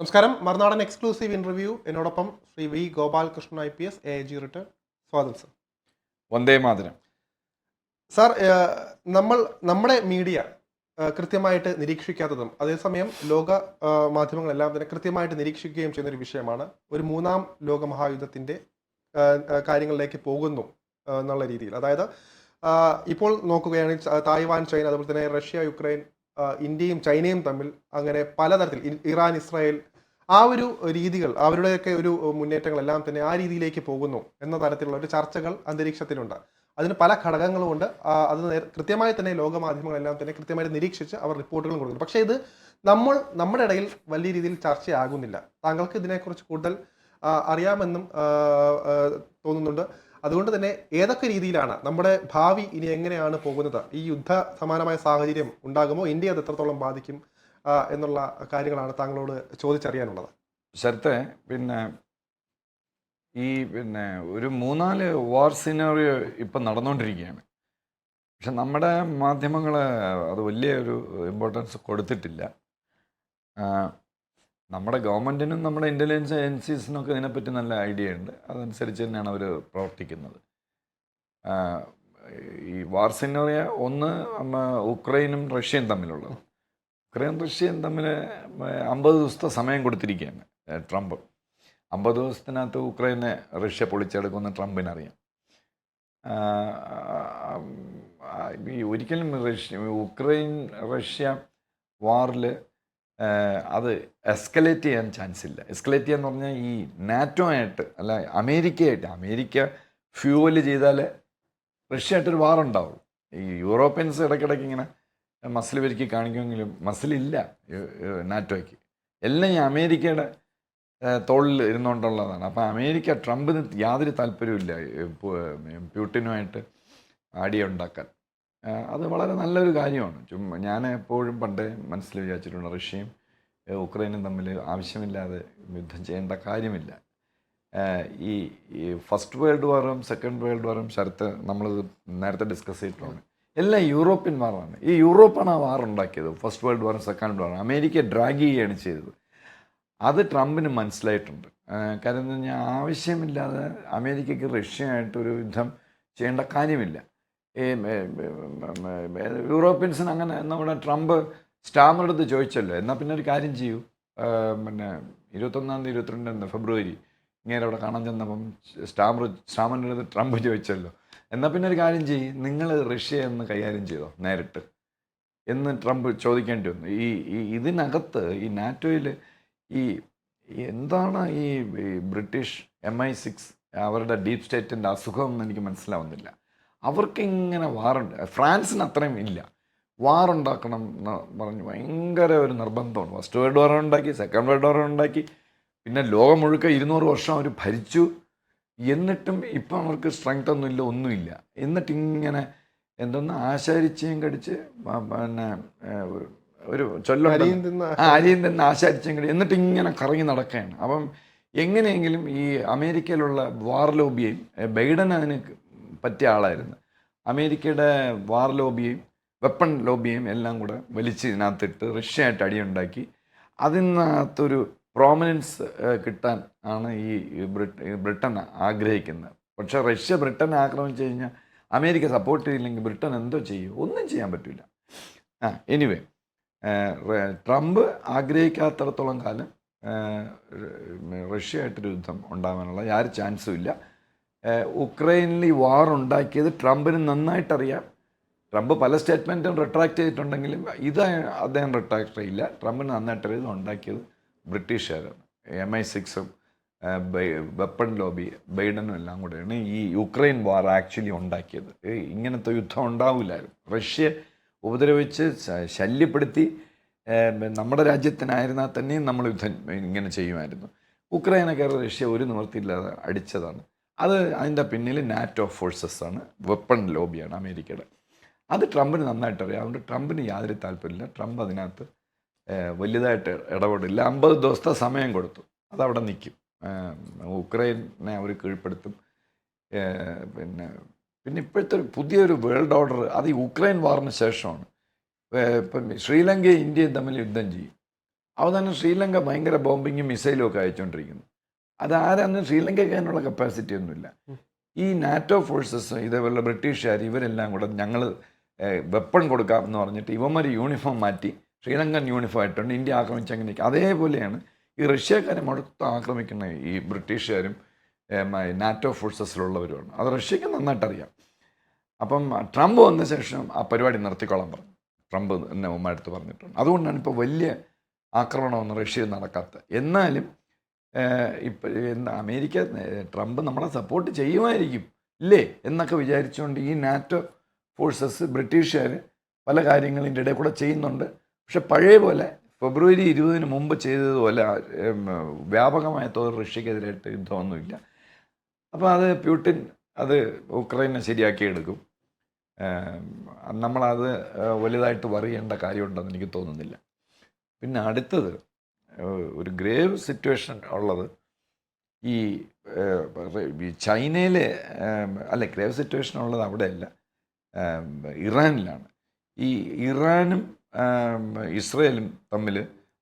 നമസ്കാരം. മറുനാടൻ exclusive interview എന്നോടൊപ്പം Shri V Gopalakrishnan IPS AIG retired. സ്വാഗതം സർ. വന്ദേ മാതരം. സാർ, നമ്മുടെ മീഡിയ കൃത്യമായിട്ട് നിരീക്ഷിക്കാത്തതും അതേസമയം ലോക മാധ്യമങ്ങളെല്ലാം തന്നെ കൃത്യമായിട്ട് നിരീക്ഷിക്കുകയും ചെയ്യുന്ന ഒരു വിഷയമാണ് ഒരു മൂന്നാം ലോക മഹായുദ്ധത്തിന്റെ കാര്യങ്ങളിലേക്ക് പോകുന്നു എന്നുള്ള രീതിയിൽ. അതായത് ഇപ്പോൾ നോക്കുകയാണെങ്കിൽ തായ്വാൻ, ചൈന, അതുപോലെ തന്നെ റഷ്യ, യുക്രൈൻ, ഇന്ത്യയും ചൈനയും തമ്മിൽ അങ്ങനെ പലതരത്തിൽ ഇറാൻ, ഇസ്രായേൽ, ആ ഒരു രീതികൾ, അവരുടെയൊക്കെ ഒരു മുന്നേറ്റങ്ങളെല്ലാം തന്നെ ആ രീതിയിലേക്ക് പോകുന്നു എന്ന തരത്തിലുള്ള ഒരു ചർച്ചകൾ അന്തരീക്ഷത്തിലുണ്ട്. അതിന് പല ഘടകങ്ങളുമുണ്ട്. അത് കൃത്യമായി തന്നെ ലോക മാധ്യമങ്ങളെല്ലാം തന്നെ കൃത്യമായിട്ട് നിരീക്ഷിച്ച് അവർ റിപ്പോർട്ടുകളും കൊടുക്കുന്നു. പക്ഷേ ഇത് നമ്മുടെ ഇടയിൽ വലിയ രീതിയിൽ ചർച്ചയാകുന്നില്ല. താങ്കൾക്ക് ഇതിനെക്കുറിച്ച് കൂടുതൽ അറിയാമെന്നും തോന്നുന്നുണ്ട്. അതുകൊണ്ട് തന്നെ ഏതൊക്കെ രീതിയിലാണ് നമ്മുടെ ഭാവി ഇനി എങ്ങനെയാണ് പോകുന്നത്, ഈ യുദ്ധ സമാനമായ സാഹചര്യം ഉണ്ടാകുമോ, ഇന്ത്യ അത് എത്രത്തോളം ബാധിക്കും എന്നുള്ള കാര്യങ്ങളാണ് താങ്കളോട് ചോദിച്ചറിയാനുള്ളത്. ശരത്തെ, ഒരു 3-4 വാർ സിനാറിയോ ഇപ്പം നടന്നുകൊണ്ടിരിക്കുകയാണ്. പക്ഷെ നമ്മുടെ മാധ്യമങ്ങൾ അത് വലിയ ഒരു ഇമ്പോർട്ടൻസ് കൊടുത്തിട്ടില്ല. നമ്മുടെ ഗവൺമെൻറ്റിനും നമ്മുടെ ഇൻ്റലിജൻസ് ഏജൻസീസിനൊക്കെ ഇതിനെപ്പറ്റി നല്ല ഐഡിയ ഉണ്ട്. അതനുസരിച്ച് തന്നെയാണ് അവർ പ്രവർത്തിക്കുന്നത്. ഈ വാർ സിനാറിയോ ഒന്ന് ഉക്രൈനും റഷ്യയും തമ്മിലുള്ളത്. ഉക്രൈൻ റഷ്യയും തമ്മിൽ 50 ദിവസത്തെ സമയം കൊടുത്തിരിക്കുകയാണ് ട്രംപ്. 50 ദിവസത്തിനകത്ത് ഉക്രൈനെ റഷ്യ പൊളിച്ചെടുക്കുമെന്ന് ട്രംപിനറിയാം. ഒരിക്കലും ഉക്രൈൻ റഷ്യ വാറിൽ അത് എസ്കലേറ്റ് ചെയ്യാൻ ചാൻസ് ഇല്ല. എസ്കലേറ്റ് ചെയ്യാന്ന് പറഞ്ഞാൽ ഈ നാറ്റോ ആയിട്ട് അല്ല, അമേരിക്ക ഫ്യൂവൽ ചെയ്താൽ റഷ്യ ആയിട്ടൊരു വാറുണ്ടാവുള്ളൂ. ഈ യൂറോപ്യൻസ് ഇടയ്ക്കിടയ്ക്ക് ഇങ്ങനെ മസിൽ വരിക്കി കാണിക്കുമെങ്കിലും മസിലില്ല നാറ്റോയ്ക്ക്. എല്ലാം ഈ അമേരിക്കയുടെ തോളിൽ ഇരുന്നുകൊണ്ടുള്ളതാണ്. അപ്പോൾ അമേരിക്ക, ട്രംപിന് യാതൊരു താല്പര്യമില്ല പ്യൂട്ടിനുമായിട്ട് അടിയുണ്ടാക്കാൻ. അത് വളരെ നല്ലൊരു കാര്യമാണ്. ഞാൻ എപ്പോഴും പണ്ടേ മനസ്സിൽ വിചാരിച്ചിട്ടുണ്ട്, റഷ്യയും ഉക്രൈനും തമ്മിൽ ആവശ്യമില്ലാതെ യുദ്ധം ചെയ്യേണ്ട കാര്യമില്ല. ഈ ഫസ്റ്റ് വേൾഡ് വാറും സെക്കൻഡ് വേൾഡ് വാറും ശരത്ത് നമ്മളിത് നേരത്തെ ഡിസ്കസ് ചെയ്തിട്ടുണ്ട്. എല്ലാം യൂറോപ്യൻ വാറാണ്. ഈ യൂറോപ്പാണ് ആ വാർ ഉണ്ടാക്കിയത്. ഫസ്റ്റ് വേൾഡ് വാറും സെക്കൻഡ് വേൾഡ് വാറും അമേരിക്ക ഡ്രാഗ് ചെയ്യുകയാണ് ചെയ്തത്. അത് ട്രംപിന് മനസ്സിലായിട്ടുണ്ട്. കാര്യം എന്ന് പറഞ്ഞാൽ ആവശ്യമില്ലാതെ അമേരിക്കയ്ക്ക് റഷ്യയായിട്ടൊരു യുദ്ധം ചെയ്യേണ്ട കാര്യമില്ല. യൂറോപ്യൻസിന് അങ്ങനെ നമ്മുടെ ട്രംപ് സ്റ്റാമറുടെ അടുത്ത് ചോദിച്ചല്ലോ, എന്നാൽ പിന്നെ ഒരു കാര്യം ചെയ്യൂ, 21 22 ഫെബ്രുവരി ഇങ്ങനെ അവിടെ കാണാൻ ചെന്നപ്പം സ്റ്റാമറിൻ്റെ അടുത്ത് ട്രംപ് ചോദിച്ചല്ലോ, എന്നാൽ പിന്നെ ഒരു കാര്യം ചെയ്യും, നിങ്ങൾ റഷ്യ എന്ന് കൈകാര്യം ചെയ്തോ നേരിട്ട് എന്ന് ട്രംപ് ചോദിക്കേണ്ടി വന്നു. ഇതിനകത്ത് ഈ നാറ്റോയിൽ എന്താണ് ഈ ബ്രിട്ടീഷ് MI6 അവരുടെ ഡീപ് സ്റ്റേറ്റിൻ്റെ അസുഖം എന്ന് എനിക്ക് മനസ്സിലാവുന്നില്ല. അവർക്കിങ്ങനെ വാറുണ്ട്. ഫ്രാൻസിന് അത്രയും ഇല്ല. വാറുണ്ടാക്കണം എന്ന് പറഞ്ഞ് ഭയങ്കര ഒരു നിർബന്ധമാണ്. ഫസ്റ്റ് വേൾഡ് വാർ ഉണ്ടാക്കി, സെക്കൻഡ് വേൾഡ് വാർ ഉണ്ടാക്കി, പിന്നെ ലോകം മുഴുക്ക 200 വർഷം അവർ ഭരിച്ചു. എന്നിട്ടും ഇപ്പം അവർക്ക് സ്ട്രെങ്ത് ഒന്നുമില്ല. എന്നിട്ടിങ്ങനെ എന്തൊന്ന് ആശാരിച്ചയും കടിച്ച് ഒരു ചൊല്ലുണ്ട്, അരിയും തന്നെ ആശാരിച്ചയും കടി, എന്നിട്ട് ഇങ്ങനെ കറങ്ങി നടക്കുകയാണ്. അപ്പം എങ്ങനെയെങ്കിലും ഈ അമേരിക്കയിലുള്ള വാർ ലോബിയെയും, ബൈഡൻ അതിന് പറ്റിയ ആളായിരുന്നു, അമേരിക്കയുടെ വാർ ലോബിയെയും വെപ്പൺ ലോബിയെയും എല്ലാം കൂടെ വലിച്ച് ഇതിനകത്തിട്ട് റഷ്യയായിട്ട് അടിയുണ്ടാക്കി അതിനകത്തൊരു പ്രോമിനൻസ് കിട്ടാൻ ആണ് ഈ ബ്രിട്ടൻ ആഗ്രഹിക്കുന്നത്. പക്ഷേ റഷ്യ ബ്രിട്ടനെ ആക്രമിച്ചു കഴിഞ്ഞാൽ അമേരിക്ക സപ്പോർട്ട് ചെയ്തില്ലെങ്കിൽ ബ്രിട്ടൻ എന്തോ ചെയ്യും? ഒന്നും ചെയ്യാൻ പറ്റില്ല. എനിവേ, ട്രംപ് ആഗ്രഹിക്കാത്തിടത്തോളം കാലം റഷ്യയായിട്ടൊരു യുദ്ധം ഉണ്ടാകാനുള്ള യാതൊരു ചാൻസും ഇല്ല. ഉക്രൈനിൽ ഈ വാർ ഉണ്ടാക്കിയത് ട്രംപിന് നന്നായിട്ടറിയാം. ട്രംപ് പല സ്റ്റേറ്റ്മെൻറ്റും റിട്രാക്ട് ചെയ്തിട്ടുണ്ടെങ്കിലും ഇത് അദ്ദേഹം റിട്രാക്ട് ചെയ്യില്ല. ട്രംപിന് നന്നായിട്ടറിയാം ഇത് ഉണ്ടാക്കിയത് ബ്രിട്ടീഷുകാരാണ്. MI6ഉം വെപ്പൺ ലോബി ബൈഡനും എല്ലാം കൂടെയാണ് ഈ യുക്രൈൻ വാർ ആക്ച്വലി ഉണ്ടാക്കിയത്. ഇങ്ങനത്തെ യുദ്ധം ഉണ്ടാവില്ലായിരുന്നു. റഷ്യ ഉപദ്രവിച്ച് ശല്യപ്പെടുത്തി നമ്മുടെ രാജ്യത്തിനായിരുന്നാൽ തന്നെയും നമ്മൾ യുദ്ധം ഇങ്ങനെ ചെയ്യുമായിരുന്നു. ഉക്രൈനൊക്കെ റഷ്യ ഒരു നിവൃത്തിയില്ലാതെ അടിച്ചതാണ്. അതിൻ്റെ പിന്നിൽ നാറ്റോ ഫോഴ്സസ് ആണ്, വെപ്പൺ ലോബിയാണ് അമേരിക്കയുടെ. അത് ട്രംപിന് നന്നായിട്ടറിയാം. അതുകൊണ്ട് ട്രംപിന് യാതൊരു താല്പര്യമില്ല. ട്രംപ് അതിനകത്ത് വലുതായിട്ട് ഇടപെടില്ല. 50 ദിവസത്തെ സമയം കൊടുത്തു, അതവിടെ നിൽക്കും. ഉക്രൈനെ അവർ കീഴ്പ്പെടുത്തും. പിന്നെ ഇപ്പോഴത്തെ പുതിയൊരു വേൾഡ് ഓർഡർ അത് ഈ ഉക്രൈൻ വാറിന് ശേഷമാണ്. ഇപ്പം ശ്രീലങ്കയും ഇന്ത്യയും തമ്മിൽ യുദ്ധം ചെയ്യും. അവസാനം ശ്രീലങ്ക ഭയങ്കര ബോംബിങ്ങും മിസൈലും ഒക്കെ അയച്ചുകൊണ്ടിരിക്കുന്നു. അതാരാന്ന് ശ്രീലങ്കയ്ക്ക് അതിനുള്ള കപ്പാസിറ്റി ഒന്നുമില്ല. ഈ നാറ്റോ ഫോഴ്സസ് ഇതേപോലെ ബ്രിട്ടീഷുകാർ ഇവരെല്ലാം കൂടെ ഞങ്ങൾ വെപ്പൺ കൊടുക്കാം എന്ന് പറഞ്ഞിട്ട് ഇവന്മാർ യൂണിഫോം മാറ്റി ശ്രീലങ്കൻ യൂണിഫോം ആയിട്ടുണ്ട് ഇന്ത്യ ആക്രമിച്ചങ്ങനെയൊക്കെ. അതേപോലെയാണ് ഈ റഷ്യക്കാരെ മൊത്തം ആക്രമിക്കുന്ന ഈ ബ്രിട്ടീഷുകാരും നാറ്റോ ഫോഴ്സസിലുള്ളവരുമാണ്. അത് റഷ്യക്ക് നന്നായിട്ടറിയാം. അപ്പം ട്രംപ് വന്ന ശേഷം ആ പരിപാടി നിർത്തിക്കോളാൻ പറഞ്ഞു. ട്രംപ് എന്നെ ഉമ്മടുത്ത് പറഞ്ഞിട്ടുണ്ട്. അതുകൊണ്ടാണ് ഇപ്പോൾ വലിയ ആക്രമണമൊന്നും റഷ്യയിൽ നടക്കാത്തത്. എന്നാലും ഇപ്പം അമേരിക്ക ട്രംപ് നമ്മളെ സപ്പോർട്ട് ചെയ്യുമായിരിക്കും ഇല്ലേ എന്നൊക്കെ വിചാരിച്ചുകൊണ്ട് ഈ നാറ്റോ ഫോഴ്സസ് ബ്രിട്ടീഷുകാർ പല കാര്യങ്ങളിൻ്റെ ഇടയിൽ കൂടെ ചെയ്യുന്നുണ്ട്. പക്ഷെ പഴയ പോലെ ഫെബ്രുവരി 20 മുമ്പ് ചെയ്തതുപോലെ വ്യാപകമായ തോതിൽ റഷ്യക്കെതിരായിട്ട് യുദ്ധമൊന്നുമില്ല. അപ്പോൾ അത് പ്യൂട്ടിൻ അത് ഉക്രൈനെ ശരിയാക്കി എടുക്കും. നമ്മളത് വലുതായിട്ട് വറിയേണ്ട കാര്യമുണ്ടെന്ന് എനിക്ക് തോന്നുന്നില്ല. പിന്നെ അടുത്തത് ഒരു ഗ്രേവ് സിറ്റുവേഷൻ ഉള്ളത് ഈ ചൈനയിലെ അല്ല ഗ്രേവ് സിറ്റുവേഷൻ ഉള്ളത് അവിടെയല്ല, ഇറാനിലാണ്. ഈ ഇറാനും ഇസ്രയേലും തമ്മിൽ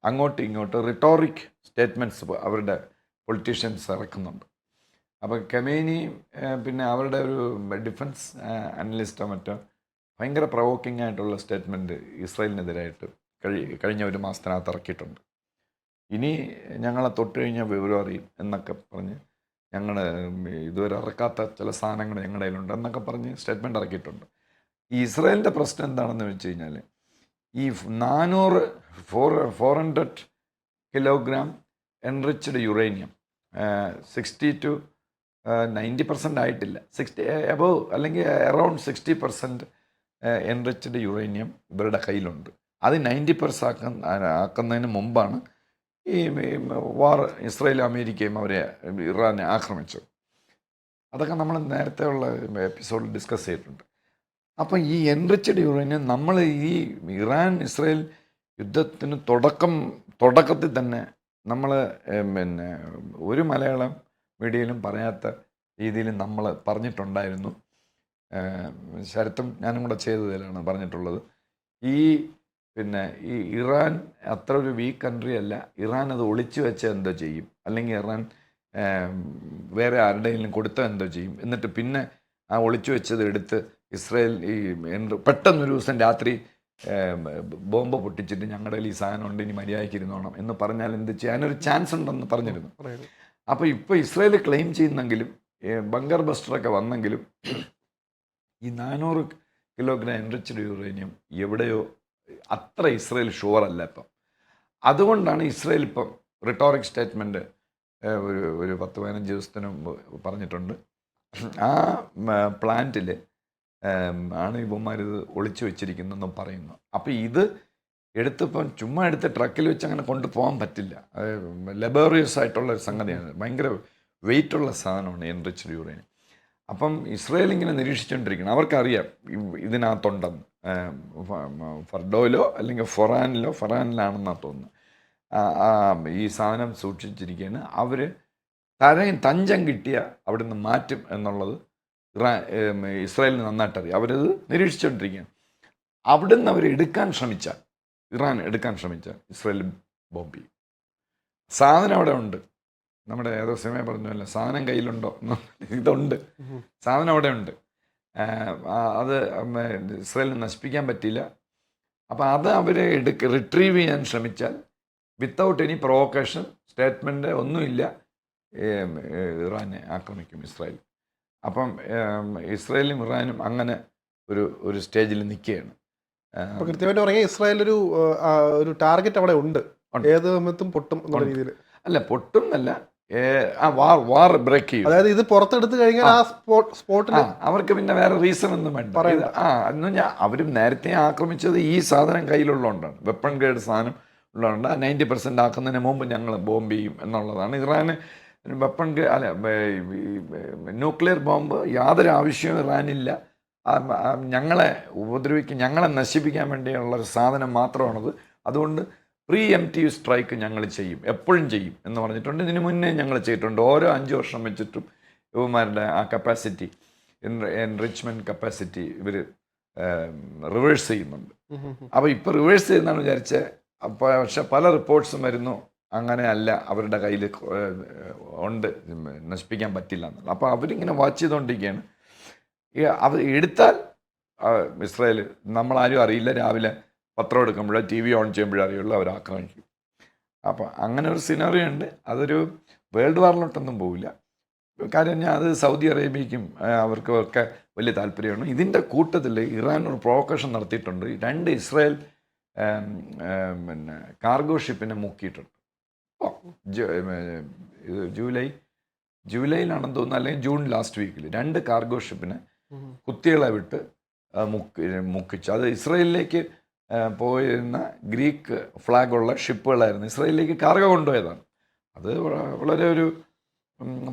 അങ്ങോട്ടും ഇങ്ങോട്ടും റിട്ടോറിക് സ്റ്റേറ്റ്മെൻറ്റ്സ് അവരുടെ പൊളിറ്റീഷ്യൻസ് ഇറക്കുന്നുണ്ട്. അപ്പോൾ കമേനി പിന്നെ അവരുടെ ഒരു ഡിഫൻസ് അനലിസ്റ്റോ മറ്റോ ഭയങ്കര പ്രൊവോക്കിംഗ് ആയിട്ടുള്ള സ്റ്റേറ്റ്മെൻറ്റ് ഇസ്രയേലിനെതിരായിട്ട് കഴിഞ്ഞ ഒരു മാസത്തിനകത്ത് ഇറക്കിയിട്ടുണ്ട്. ഇനി ഞങ്ങളെ തൊട്ട് കഴിഞ്ഞാൽ വിവരം അറിയും എന്നൊക്കെ പറഞ്ഞ് ഞങ്ങൾ ഇതുവരെ ഇറക്കാത്ത ചില സാധനങ്ങൾ ഞങ്ങളുടെ കയ്യിലുണ്ട് എന്നൊക്കെ പറഞ്ഞ് സ്റ്റേറ്റ്മെൻറ്റ് ഇറക്കിയിട്ടുണ്ട്. ഈ ഇസ്രയേലിൻ്റെ പ്രശ്നം എന്താണെന്ന് വെച്ച് കഴിഞ്ഞാൽ ഈ 400 കിലോഗ്രാം എൻറിച്ച്ഡ് യുറേനിയം 60 to 90% ആയിട്ടില്ല, 60 എബോവ് അല്ലെങ്കിൽ അറൗണ്ട് 60% എൻറിച്ച്ഡ് യുറേനിയം ഇവരുടെ കയ്യിലുണ്ട്. അത് 90% ആക്കുന്നതിന് മുമ്പാണ് ഈ വാർ ഇസ്രായേലും അമേരിക്കയും അവരെ ഇറാനെ ആക്രമിച്ചു. അതൊക്കെ നമ്മൾ നേരത്തെ ഉള്ള എപ്പിസോഡിൽ ഡിസ്കസ് ചെയ്തിട്ടുണ്ട്. അപ്പം ഈ എൻറിച്ച്ഡ് യുറേനിയം നമ്മൾ ഈ ഇറാൻ ഇസ്രായേൽ യുദ്ധത്തിന് തുടക്കത്തിൽ തന്നെ നമ്മൾ പിന്നെ ഒരു മലയാളം മീഡിയയിലും പറയാത്ത രീതിയിൽ നമ്മൾ പറഞ്ഞിട്ടുണ്ടായിരുന്നു. ശരത്തും ഞാനും കൂടെ ചെയ്തതിലാണ് പറഞ്ഞിട്ടുള്ളത്. പിന്നെ ഈ ഇറാൻ അത്ര ഒരു വീക്ക് കൺട്രി അല്ല. ഇറാൻ അത് ഒളിച്ചു വെച്ചാൽ എന്തോ ചെയ്യും, അല്ലെങ്കിൽ ഇറാൻ വേറെ ആരുടെയെങ്കിലും കൊടുത്താൽ എന്തോ ചെയ്യും, എന്നിട്ട് പിന്നെ ആ ഒളിച്ചു വെച്ചത് എടുത്ത് ഇസ്രായേൽ ഈ പെട്ടെന്നൊരു ദിവസം രാത്രി ബോംബ് പൊട്ടിച്ചിട്ട് ഞങ്ങളുടെ ഈ സാധനം ഉണ്ട് ഇനി മര്യാദയ്ക്ക് ഇരുന്നോണം എന്ന് പറഞ്ഞാൽ എന്ത് ചെയ്യാനൊരു ചാൻസ് ഉണ്ടെന്ന് പറഞ്ഞിരുന്നു. അപ്പോൾ ഇപ്പോൾ ഇസ്രായേൽ ക്ലെയിം ചെയ്യുന്നെങ്കിലും ബങ്കർ ബസ്റ്ററൊക്കെ വന്നെങ്കിലും ഈ 400 കിലോഗ്രാം എൻറിച്ച്ഡ് യുറേനിയം എവിടെയോ അത്ര ഇസ്രായേൽ ഷുവർ അല്ല ഇപ്പം. അതുകൊണ്ടാണ് ഇസ്രായേൽ ഇപ്പം റിട്ടോറിക് സ്റ്റേറ്റ്മെൻറ്റ് ഒരു 10-15 ദിവസത്തിന് മുമ്പ് പറഞ്ഞിട്ടുണ്ട്. ആ പ്ലാന്റിൽ ആണ് ഇവന്മാരിത് ഒളിച്ചു വെച്ചിരിക്കുന്നതെന്നും പറയുന്നു. അപ്പോൾ ഇത് എടുത്തിപ്പം ചുമ്മാ എടുത്ത് ട്രക്കിൽ വെച്ച് അങ്ങനെ കൊണ്ടുപോകാൻ പറ്റില്ല. ലബോറിയസ് ആയിട്ടുള്ള ഒരു സംഗതിയാണ്, ഭയങ്കര വെയിറ്റുള്ള സാധനമാണ് എൻറിച്ച്ഡ് യുറേനിയം. അപ്പം ഇസ്രായേൽ ഇങ്ങനെ നിരീക്ഷിച്ചുകൊണ്ടിരിക്കണം. അവർക്കറിയാം ഇതിനകത്തുണ്ടെന്ന്. ഫർഡോയിലോ അല്ലെങ്കിൽ ഫൊറാനിലാണെന്നാണ് തോന്നുന്നത് ഈ സാധനം സൂക്ഷിച്ചിരിക്കുകയാണ്. അവർ തഞ്ചം കിട്ടിയ അവിടെ നിന്ന് മാറ്റും എന്നുള്ളത് ഇസ്രായേലിന് നന്നായിട്ടറിയാം. അവരത് നിരീക്ഷിച്ചുകൊണ്ടിരിക്കുകയാണ്. അവിടെ നിന്ന് അവർ ഇറാൻ എടുക്കാൻ ശ്രമിച്ചാൽ ഇസ്രായേൽ ബോംബ് ചെയ്യും. സാധനം അവിടെ ഉണ്ട്. നമ്മുടെ ഏതോ സമയം പറഞ്ഞല്ല, സാധനം കയ്യിലുണ്ടോ, ഇതുണ്ട്, സാധനം അവിടെ ഉണ്ട്. അത് ഇസ്രായേലിന് നശിപ്പിക്കാൻ പറ്റില്ല. അപ്പോൾ അത് അവർ റിട്രീവ് ചെയ്യാൻ ശ്രമിച്ചാൽ വിത്തൗട്ട് എനി പ്രൊവോക്കേഷൻ സ്റ്റേറ്റ്മെൻറ്റ് ഒന്നുമില്ല ഇറാനെ ആക്രമിക്കും ഇസ്രായേൽ. അപ്പം ഇസ്രായേലും ഇറാനും അങ്ങനെ ഒരു സ്റ്റേജിൽ നിൽക്കുകയാണ്. കൃത്യമായിട്ട് പറയാം, ഇസ്രായേൽ ഒരു ടാർഗറ്റ് അവിടെ ഉണ്ട്, ഏത് സമയത്തും പൊട്ടും എന്നുള്ള രീതിയിൽ. അല്ല പൊട്ടും അല്ല, വാർ ബ്രേക്ക് ചെയ്യും. അതായത് ഇത് പുറത്തെടുത്ത് കഴിഞ്ഞാൽ ആ സ്പോട്ടിൽ അവർക്ക് പിന്നെ വേറെ റീസൺ ഒന്നും വേണ്ട. എന്ന് പറഞ്ഞാൽ അവർ നേരത്തെ ആക്രമിച്ചത് ഈ സാധനം കയ്യിലുള്ളതുകൊണ്ടാണ്, വെപ്പൺ ഗ്രേഡ് സാധനം ഉള്ളതുകൊണ്ട് 90% ആക്കുന്നതിന് മുമ്പ് ഞങ്ങൾ ബോംബ് ചെയ്യും എന്നുള്ളതാണ്. ഇറാന് വെപ്പൺ ന്യൂക്ലിയർ ബോംബ് യാതൊരു ആവശ്യവും ഇറാനില്ല. ഞങ്ങളെ ഞങ്ങളെ നശിപ്പിക്കാൻ വേണ്ടിയുള്ള ഒരു സാധനം മാത്രമാണത്. അതുകൊണ്ട് പ്രീ എംപ്റ്റീവ് സ്ട്രൈക്ക് ഞങ്ങൾ ചെയ്യും, എപ്പോഴും ചെയ്യും എന്ന് പറഞ്ഞിട്ടുണ്ട്. ഇതിന് മുന്നേ ഞങ്ങൾ ചെയ്തിട്ടുണ്ട്. ഓരോ 5 വർഷം വെച്ചിട്ടും ഇവന്മാരുടെ ആ കപ്പാസിറ്റി, എൻറിച്ച്മെൻറ്റ് കപ്പാസിറ്റി ഇവർ റിവേഴ്സ് ചെയ്യുന്നുണ്ട്. അപ്പോൾ ഇപ്പോൾ റിവേഴ്സ് ചെയ്യുന്നതാണ് വിചാരിച്ച അപ്പോൾ പക്ഷെ പല റിപ്പോർട്ട്സും വരുന്നു അങ്ങനെയല്ല, അവരുടെ കയ്യിൽ ഉണ്ട്, നശിപ്പിക്കാൻ പറ്റില്ല എന്നുള്ളത്. അപ്പോൾ അവരിങ്ങനെ വാച്ച് ചെയ്തുകൊണ്ടിരിക്കുകയാണ്. അത് എടുത്താൽ ഇസ്രായേൽ നമ്മളാരും അറിയില്ല, രാവിലെ പത്രം എടുക്കുമ്പോഴോ ടി വി ഓൺ ചെയ്യുമ്പോഴേ അറിയുള്ളൂ, അവർ ആക്രമിക്കും. അപ്പോൾ അങ്ങനെ ഒരു സിനാറിയോ ഉണ്ട്. അതൊരു വേൾഡ് വാറിലോട്ടൊന്നും പോവില്ല. കാര്യം ഞാൻ അത് സൗദി അറേബ്യയ്ക്കും അവർക്കൊക്കെ വലിയ താല്പര്യമാണ്. ഇതിൻ്റെ കൂട്ടത്തിൽ ഇറാൻ ഒരു പ്രൊവോക്കേഷൻ നടത്തിയിട്ടുണ്ട്. 2 ഇസ്രായേൽ പിന്നെ കാർഗോ ഷിപ്പിനെ മുക്കിയിട്ടുണ്ട്. ജൂലൈയിലാണെന്ന് തോന്നുന്നു, അല്ലെങ്കിൽ ജൂൺ ലാസ്റ്റ് വീക്കിൽ 2 കാർഗോ ഷിപ്പിനെ കുത്തികളെ വിട്ട് മുക്കിച്ചു. അത് ഇസ്രായേലിലേക്ക് പോയിരുന്ന ഗ്രീക്ക് ഫ്ലാഗുള്ള ഷിപ്പുകളായിരുന്നു. ഇസ്രായേലിലേക്ക് കാർഗോ കൊണ്ടുപോയതാണ്. അത് വളരെ ഒരു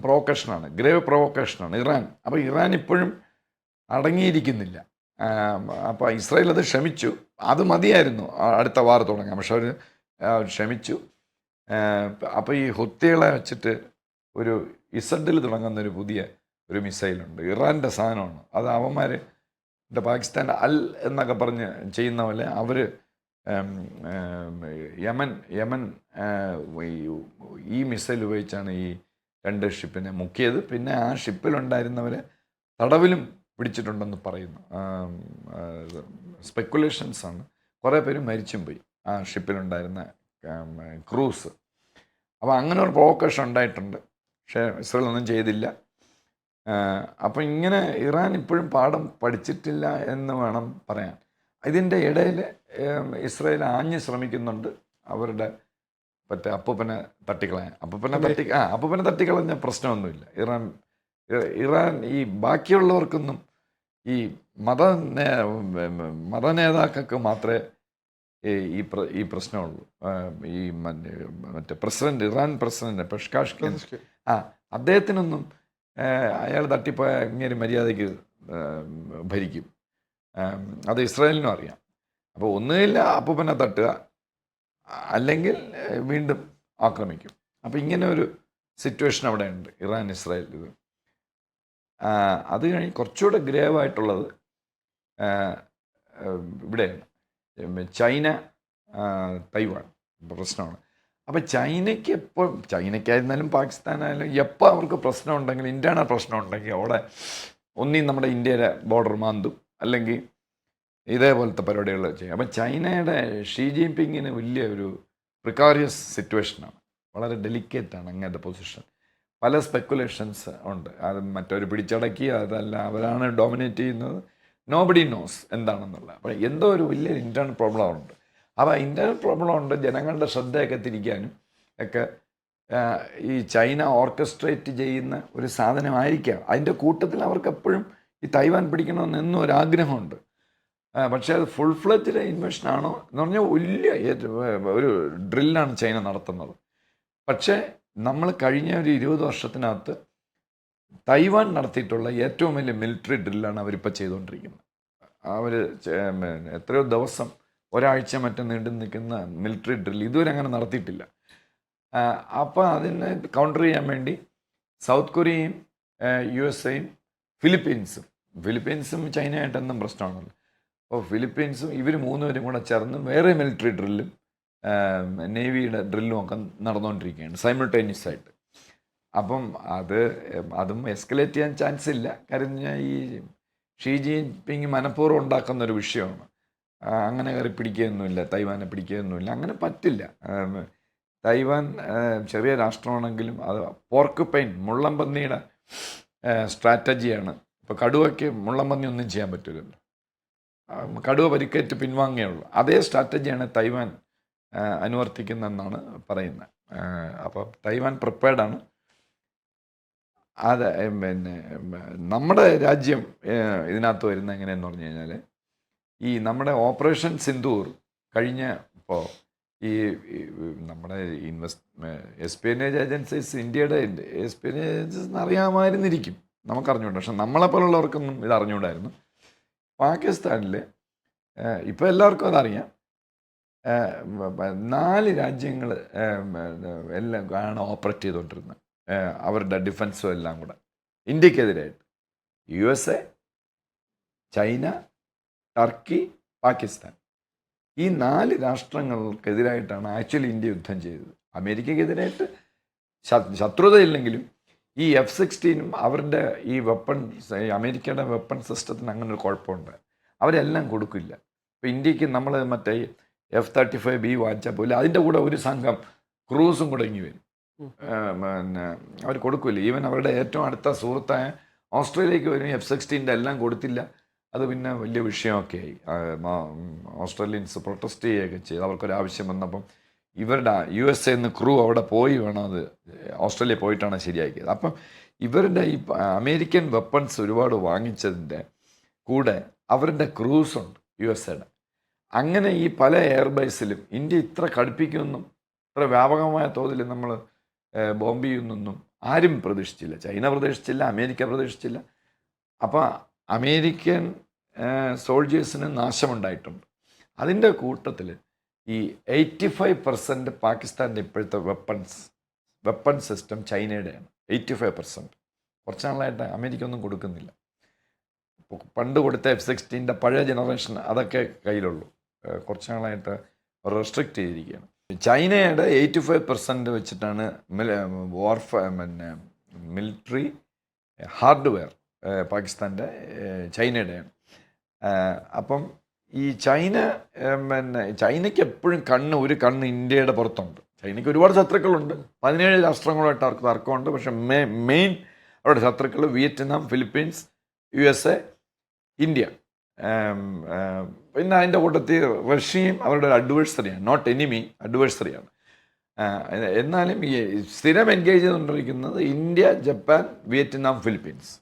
പ്രൊവോക്കേഷനാണ്, ഗ്രേവ് പ്രൊവോക്കേഷനാണ് ഇറാൻ. അപ്പോൾ ഇറാൻ ഇപ്പോഴും അടങ്ങിയിരിക്കുന്നില്ല. അപ്പോൾ ഇസ്രായേൽ അത് ക്ഷമിച്ചു. അത് മതിയായിരുന്നു അടുത്ത വാർ തുടങ്ങാം, പക്ഷെ അവർ ക്ഷമിച്ചു. അപ്പോൾ ഈ ഹുത്തികളെ വെച്ചിട്ട് ഒരു ഇസഡിൽ തുടങ്ങുന്നൊരു പുതിയ ഒരു മിസൈലുണ്ട്, ഇറാൻ്റെ സാധനമാണ് അത്. അവന്മാർ പാകിസ്ഥാൻ അൽ എന്നൊക്കെ പറഞ്ഞ് ചെയ്യുന്ന പോലെ അവർ യമൻ ഈ മിസൈൽ ഉപയോഗിച്ചാണ് ഈ 2 ഷിപ്പിനെ മുക്കിയത്. പിന്നെ ആ ഷിപ്പിലുണ്ടായിരുന്നവരെ തടവിലും പിടിച്ചിട്ടുണ്ടെന്ന് പറയുന്നു. സ്പെക്കുലേഷൻസാണ്. കുറേ പേര് മരിച്ചും പോയി ആ ഷിപ്പിലുണ്ടായിരുന്ന ക്രൂസ്. അപ്പോൾ അങ്ങനെ ഒരു പ്രൊവോക്കേഷൻ ഉണ്ടായിട്ടുണ്ട്, പക്ഷേ ഇസ്രായേൽ ഒന്നും ചെയ്തില്ല. അപ്പോൾ ഇങ്ങനെ ഇറാൻ ഇപ്പോഴും പാഠം പഠിച്ചിട്ടില്ല എന്ന് വേണം പറയാൻ. ഇതിൻ്റെ ഇടയിൽ ഇസ്രായേൽ ആഞ്ഞ് ശ്രമിക്കുന്നുണ്ട് അവരുടെ മറ്റേ അപ്പൂപ്പനെ തട്ടിക്കളയാൻ. അപ്പൂപ്പനെ തട്ടിക്കളഞ്ഞ പ്രശ്നമൊന്നുമില്ല. ഇറാൻ ഈ ബാക്കിയുള്ളവർക്കൊന്നും ഈ മതനേതാക്കൾക്ക് മാത്രമേ ഈ പ്രശ്നമുള്ളൂ. ഈ മറ്റേ പ്രസിഡന്റ്, ഇറാൻ പ്രസിഡന്റ് പെഷ്കാഷ്കിൻ, അദ്ദേഹത്തിനൊന്നും അയാൾ തട്ടിപ്പോയ ഇങ്ങനെ മര്യാദയ്ക്ക് ഭരിക്കും. അത് ഇസ്രായേലിനും അറിയാം. അപ്പോൾ ഒന്നുമില്ല അപ്പൂപ്പനെ തട്ടുക, അല്ലെങ്കിൽ വീണ്ടും ആക്രമിക്കും. അപ്പോൾ ഇങ്ങനെ ഒരു സിറ്റുവേഷൻ അവിടെ ഉണ്ട് ഇറാൻ ഇസ്രായേൽ. ഇത് അത് കഴിഞ്ഞ് കുറച്ചുകൂടെ ഗ്രേവായിട്ടുള്ളത് ഇവിടെയാണ്, ചൈന തൈവാൻ പ്രശ്നമാണ്. അപ്പോൾ ചൈനയ്ക്ക് എപ്പോൾ, ചൈനയ്ക്കായിരുന്നാലും പാകിസ്ഥാനായാലും എപ്പോൾ അവർക്ക് പ്രശ്നം ഉണ്ടെങ്കിൽ, ഇന്റേണൽ പ്രശ്നം ഉണ്ടെങ്കിൽ അവിടെ ഒന്നീ നമ്മുടെ ഇന്ത്യയുടെ ബോർഡർ മാന്തും, അല്ലെങ്കിൽ ഇതേപോലത്തെ പരിപാടികൾ ചെയ്യും. അപ്പം ചൈനയുടെ ഷീ ജിൻപിങ്ങിന് വലിയ ഒരു പ്രിക്കാരിയസ് സിറ്റുവേഷനാണ്, വളരെ ഡെലിക്കേറ്റാണ് അങ്ങനത്തെ പൊസിഷൻ. പല സ്പെക്കുലേഷൻസ് ഉണ്ട്. അത് മറ്റൊരു പിടിച്ചടക്കി, അതല്ല അവരാണ് ഡോമിനേറ്റ് ചെയ്യുന്നത്, നോബഡി നോസ് എന്താണെന്നുള്ളത്. അപ്പോൾ എന്തോ ഒരു വലിയ ഇൻറ്റേർണൽ പ്രോബ്ലം ഉണ്ട്. അപ്പോൾ ഇൻറ്റേർണൽ പ്രോബ്ലം ഉണ്ട്, ജനങ്ങളുടെ ശ്രദ്ധയൊക്കെ തിരിക്കാനും ഒക്കെ ഈ ചൈന ഓർക്കസ്ട്രേറ്റ് ചെയ്യുന്ന ഒരു സാധനമായിരിക്കാം. അതിൻ്റെ കൂട്ടത്തിൽ അവർക്ക് എപ്പോഴും ഈ തൈവാൻ പിടിക്കണമെന്ന് ഒരാഗ്രഹമുണ്ട്. പക്ഷേ അത് ഫുൾ ഫ്ലെഡ്ജ്ഡ് ഇൻവെഷനാണോ എന്ന് പറഞ്ഞാൽ വലിയ ഒരു ഡ്രില്ലാണ് ചൈന നടത്തുന്നത്. പക്ഷേ നമ്മൾ കഴിഞ്ഞ ഒരു 20 വർഷത്തിനകത്ത് തൈവാൻ നടത്തിയിട്ടുള്ള ഏറ്റവും വലിയ മിലിറ്ററി ഡ്രില്ലാണ് അവരിപ്പോൾ ചെയ്തുകൊണ്ടിരിക്കുന്നത്. അവർ എത്രയോ ദിവസം, ഒരാഴ്ച മറ്റും നീണ്ടു നിൽക്കുന്ന മിലിറ്ററി ഡ്രിൽ ഇതുവരെ അങ്ങനെ നടത്തിയിട്ടില്ല. അപ്പോൾ അതിനെ കൗണ്ടർ ചെയ്യാൻ വേണ്ടി സൗത്ത് കൊറിയയും USA-യും ഫിലിപ്പീൻസും ചൈനയായിട്ടെന്നും പ്രശ്നമാണല്ലോ. അപ്പോൾ ഫിലിപ്പീൻസും ഇവർ 3 പേരും കൂടെ ചേർന്ന് വേറെ മിലിറ്ററി ഡ്രില്ലും നേവിയുടെ ഡ്രില്ലും ഒക്കെ നടന്നുകൊണ്ടിരിക്കുകയാണ് സൈമിൾട്ടേനിയസ് ആയിട്ട്. അപ്പം അതും എസ്കലേറ്റ് ചെയ്യാൻ ചാൻസ് ഇല്ല. കാര്യം ഈ ഷീ ജിൻപിങ് മനഃപൂർവ്വം ഉണ്ടാക്കുന്ന ഒരു വിഷയമാണ്. അങ്ങനെ കയറി പിടിക്കുകയൊന്നുമില്ല, തൈവാനെ പിടിക്കുകയൊന്നുമില്ല, അങ്ങനെ പറ്റില്ല. തൈവാൻ ചെറിയ രാഷ്ട്രമാണെങ്കിലും അത് പോർക്കുപൈൻ, മുള്ളംപന്നിയുടെ സ്ട്രാറ്റജിയാണ്. ഇപ്പോൾ കടുവയ്ക്ക് മുള്ളംപന്നി ഒന്നും ചെയ്യാൻ പറ്റില്ലല്ലോ, കടുവ പരിക്കേറ്റ് പിൻവാങ്ങിയുള്ളൂ. അതേ സ്ട്രാറ്റജിയാണ് തൈവാൻ അനുവർത്തിക്കുന്നതെന്നാണ് പറയുന്നത്. അപ്പോൾ തൈവാൻ പ്രിപ്പയർഡാണ്. അത് പിന്നെ നമ്മുടെ രാജ്യം ഇതിനകത്ത് വരുന്നത് എങ്ങനെയെന്ന് പറഞ്ഞു കഴിഞ്ഞാൽ, ഈ നമ്മുടെ ഓപ്പറേഷൻ സിന്ദൂർ കഴിഞ്ഞപ്പോൾ ഈ നമ്മുടെ എസ്പിയനേജ് ഏജൻസീസ്, ഇന്ത്യയുടെ എസ്പിയനേജ് ഏജൻസീസ് അറിയാമായിരുന്നിരിക്കും, നമുക്കറിഞ്ഞൂടാ. പക്ഷെ നമ്മളെപ്പോലുള്ളവർക്കൊന്നും ഇത് അറിഞ്ഞൂടായിരുന്നു. പാകിസ്ഥാനിൽ ഇപ്പോൾ എല്ലാവർക്കും അതറിയാം. 4 രാജ്യങ്ങൾ എല്ലാം ആണ് ഓപ്പറേറ്റ് ചെയ്തുകൊണ്ടിരുന്നത്, അവരുടെ ഡിഫൻസും എല്ലാം കൂടെ ഇന്ത്യക്കെതിരായിട്ട്. USA, China, Turkey, Pakistan. ഈ 4 രാഷ്ട്രങ്ങൾക്കെതിരായിട്ടാണ് ആക്ച്വലി ഇന്ത്യ യുദ്ധം ചെയ്തത്. അമേരിക്കക്കെതിരായിട്ട് ശത്രുതയില്ലെങ്കിലും ഈ F-16 അവരുടെ ഈ വെപ്പൺസ്, അമേരിക്കയുടെ വെപ്പൺ സിസ്റ്റത്തിന് അങ്ങനെ ഒരു കുഴപ്പമുണ്ട്. അവരെല്ലാം കൊടുക്കില്ല. ഇപ്പോൾ ഇന്ത്യക്ക് നമ്മൾ മറ്റേ F-35B വാങ്ങിച്ചാൽ പോലും അതിൻ്റെ കൂടെ ഒരു സംഘം ക്രൂസും കൂടെ ഇങ്ങി വരും. പിന്നെ അവർ കൊടുക്കില്ല. ഈവൻ അവരുടെ ഏറ്റവും അടുത്ത സുഹൃത്തായ ഓസ്ട്രേലിയക്ക് വരും F-16 എല്ലാം കൊടുത്തില്ല. അത് പിന്നെ വലിയ വിഷയമൊക്കെ ആയി. ഓസ്ട്രേലിയൻസ് പ്രൊട്ടസ്റ്റ് ചെയ്യുകയൊക്കെ ചെയ്തു. അവർക്കൊരാവശ്യം വന്നപ്പം ഇവരുടെ USA നിന്ന് ക്രൂ അവിടെ പോയി വേണം അത് ഓസ്ട്രേലിയ പോയിട്ടാണ് ശരിയാക്കിയത്. അപ്പം ഇവരുടെ ഈ അമേരിക്കൻ വെപ്പൺസ് ഒരുപാട് വാങ്ങിച്ചതിൻ്റെ കൂടെ അവരുടെ ക്രൂസുണ്ട് USAയുടെ. അങ്ങനെ ഈ പല എയർബേസിലും ഇന്ത്യ ഇത്ര കടുപ്പിക്കുമെന്നും ഇത്ര വ്യാപകമായ തോതിൽ നമ്മൾ ബോംബ് ചെയ്യുന്നൊന്നും ആരും പ്രതീക്ഷിച്ചില്ല. ചൈന പ്രതീക്ഷിച്ചില്ല, അമേരിക്ക പ്രതീക്ഷിച്ചില്ല. അപ്പോൾ അമേരിക്കൻ സോൾജേഴ്സിന് നാശമുണ്ടായിട്ടുണ്ട്. അതിൻ്റെ കൂട്ടത്തിൽ ഈ 85% പാകിസ്ഥാൻ്റെ ഇപ്പോഴത്തെ വെപ്പൺ സിസ്റ്റം ചൈനയുടെയാണ്. 85%. കുറച്ച് നാളായിട്ട് അമേരിക്ക ഒന്നും കൊടുക്കുന്നില്ല. പണ്ട് കൊടുത്ത F-16 പഴയ ജനറേഷൻ അതൊക്കെ കയ്യിലുള്ളൂ. കുറച്ച് നാളായിട്ട് റെസ്ട്രിക്റ്റ് ചെയ്തിരിക്കുകയാണ്. ചൈനയുടെ 85% വെച്ചിട്ടാണ് പിന്നെ മിലിറ്ററി ഹാർഡ്വെയർ പാകിസ്ഥാൻ്റെ ചൈനയുടെയാണ്. അപ്പം ഈ ചൈനയ്ക്ക് എപ്പോഴും ഒരു കണ്ണ് ഇന്ത്യയുടെ പുറത്തുണ്ട്. ചൈനയ്ക്ക് ഒരുപാട് ശത്രുക്കളുണ്ട്. 17 രാഷ്ട്രങ്ങളുമായിട്ട് അവർക്ക് തർക്കമുണ്ട്. പക്ഷെ മെയിൻ അവരുടെ ശത്രുക്കൾ വിയറ്റ്നാം, ഫിലിപ്പീൻസ്, USA, ഇന്ത്യ. പിന്നെ അതിൻ്റെ കൂട്ടത്തിൽ റഷ്യയും അവരുടെ ഒരു അഡ്വേഴ്സറിയാണ്. Not enemy, അഡ്വേഴ്സറിയാണ്. എന്നാലും ഈ സ്ഥിരം എൻഗേജ് ചെയ്തുകൊണ്ടിരിക്കുന്നത് ഇന്ത്യ, ജപ്പാൻ, വിയറ്റ്നാം, ഫിലിപ്പീൻസ്,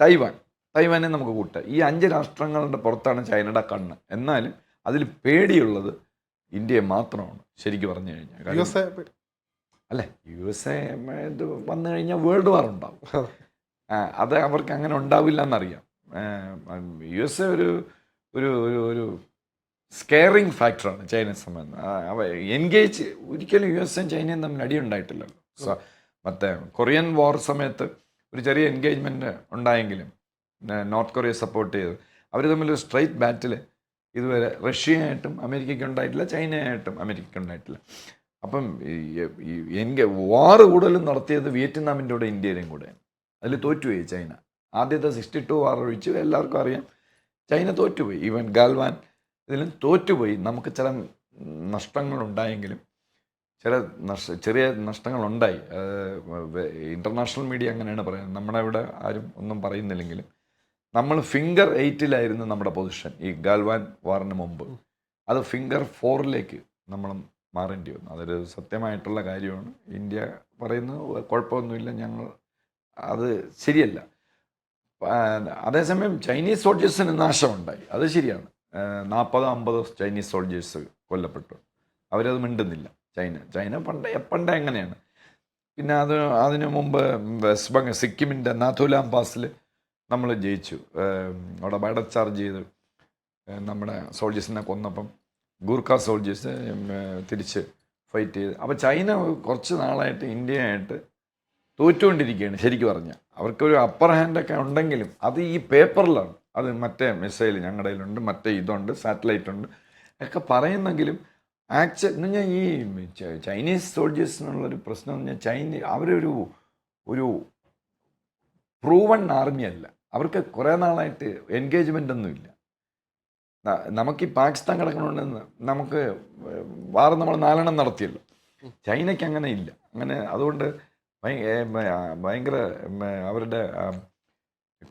തൈവാനെ നമുക്ക് കൂട്ടാം. ഈ 5 രാഷ്ട്രങ്ങളുടെ പുറത്താണ് ചൈനയുടെ കണ്ണ്. എന്നാലും അതിൽ പേടിയുള്ളത് ഇന്ത്യയെ മാത്രമാണ് ശരിക്കും പറഞ്ഞു കഴിഞ്ഞാൽ. അല്ലേ, USA ഇത് വന്നു കഴിഞ്ഞാൽ വേൾഡ് വാർ ഉണ്ടാവും. അത് അവർക്ക് അങ്ങനെ ഉണ്ടാവില്ല എന്നറിയാം. USA ഒരു ഒരു ഒരു സ്കെയറിങ് ഫാക്ടറാണ് ചൈനയെ സംബന്ധിച്ച്. എൻഗേജ് ഒരിക്കലും USA ചൈനയും തമ്മിൽ അടിയുണ്ടായിട്ടില്ലല്ലോ. മറ്റേ കൊറിയൻ വാർ സമയത്ത് ഒരു ചെറിയ എൻഗേജ്മെൻറ്റ് ഉണ്ടായെങ്കിലും നോർത്ത് കൊറിയ സപ്പോർട്ട് ചെയ്ത് അവർ തമ്മിൽ ഒരു സ്ട്രൈറ്റ് ബാറ്റിൽ ഇതുവരെ റഷ്യയായിട്ടും അമേരിക്കയ്ക്ക് ഉണ്ടായിട്ടില്ല, ചൈനയായിട്ടും അമേരിക്കയ്ക്ക് ഉണ്ടായിട്ടില്ല. അപ്പം ഈ വാർ കൂടുതലും നടത്തിയത് വിയറ്റ്നാമിൻ്റെ കൂടെ ഇന്ത്യയിലും കൂടെയാണ്. അതിൽ തോറ്റുപോയി ചൈന. ആദ്യത്തെ 62 വാർ ഒഴിച്ച് എല്ലാവർക്കും അറിയാം ചൈന തോറ്റുപോയി. ഈവൻ ഗാൽവാൻ ഇതിലും തോറ്റുപോയി. നമുക്ക് ചില നഷ്ടങ്ങളുണ്ടായെങ്കിലും ചെറിയ നഷ്ടങ്ങളുണ്ടായി. ഇൻ്റർനാഷണൽ മീഡിയ അങ്ങനെയാണ് പറയുന്നത്. നമ്മുടെ ഇവിടെ ആരും ഒന്നും പറയുന്നില്ലെങ്കിലും നമ്മൾ ഫിംഗർ 8-ലായിരുന്നു നമ്മുടെ പൊസിഷൻ ഈ ഗാൽവാൻ വാറിന് മുമ്പ്. അത് ഫിംഗർ 4-ലേക്ക് നമ്മൾ മാറേണ്ടി വന്നു. അതൊരു സത്യമായിട്ടുള്ള കാര്യമാണ്. ഇന്ത്യ പറയുന്നത് കുഴപ്പമൊന്നുമില്ല, ഞങ്ങൾ അത് ശരിയല്ല. അതേസമയം ചൈനീസ് സോൾജേഴ്സിന് നാശമുണ്ടായി, അത് ശരിയാണ്. 40-50 ചൈനീസ് സോൾജേഴ്സ് കൊല്ലപ്പെട്ടു. അവരത് മിണ്ടുന്നില്ല. ചൈന പണ്ടേ എങ്ങനെയാണ്. പിന്നെ അതിനു മുമ്പ് വെസ്റ്റ് ബംഗാൾ സിക്കിമിൻ്റെ നാഥുലാം പാസിൽ നമ്മൾ ജയിച്ചു. അവിടെ ബൈഡർ ചാർജ് ചെയ്ത് നമ്മുടെ സോൾജേഴ്സിനെ കൊന്നപ്പം ഗൂർഖ സോൾജേഴ്സ് തിരിച്ച് ഫൈറ്റ് ചെയ്ത്. അപ്പോൾ ചൈന കുറച്ച് നാളായിട്ട് ഇന്ത്യയായിട്ട് തോറ്റുകൊണ്ടിരിക്കുകയാണ് ശരിക്കും പറഞ്ഞാൽ. അവർക്കൊരു അപ്പർ ഹാൻഡൊക്കെ ഉണ്ടെങ്കിലും അത് ഈ പേപ്പറിലാണ്. അത് മറ്റേ മിസൈൽ ഞങ്ങളുടെ കയ്യിലുണ്ട്, മറ്റേ ഇതുണ്ട്, സാറ്റലൈറ്റ് ഉണ്ട് ഒക്കെ പറയുന്നെങ്കിലും എന്ന് പറഞ്ഞാൽ ഈ ചൈനീസ് സോൾജേഴ്സിനുള്ളൊരു പ്രശ്നം എന്ന് പറഞ്ഞാൽ അവരൊരു പ്രൂവൺ ആർമി അല്ല. അവർക്ക് കുറേ നാളായിട്ട് എൻഗേജ്മെൻ്റ് ഒന്നുമില്ല. നമുക്ക് ഈ പാകിസ്ഥാൻ കിടക്കണമെന്ന് നമുക്ക് വാർ നമ്മൾ 4 നടത്തിയല്ലോ. ചൈനയ്ക്ക് അങ്ങനെ ഇല്ല. അങ്ങനെ അതുകൊണ്ട് ഭയങ്കര അവരുടെ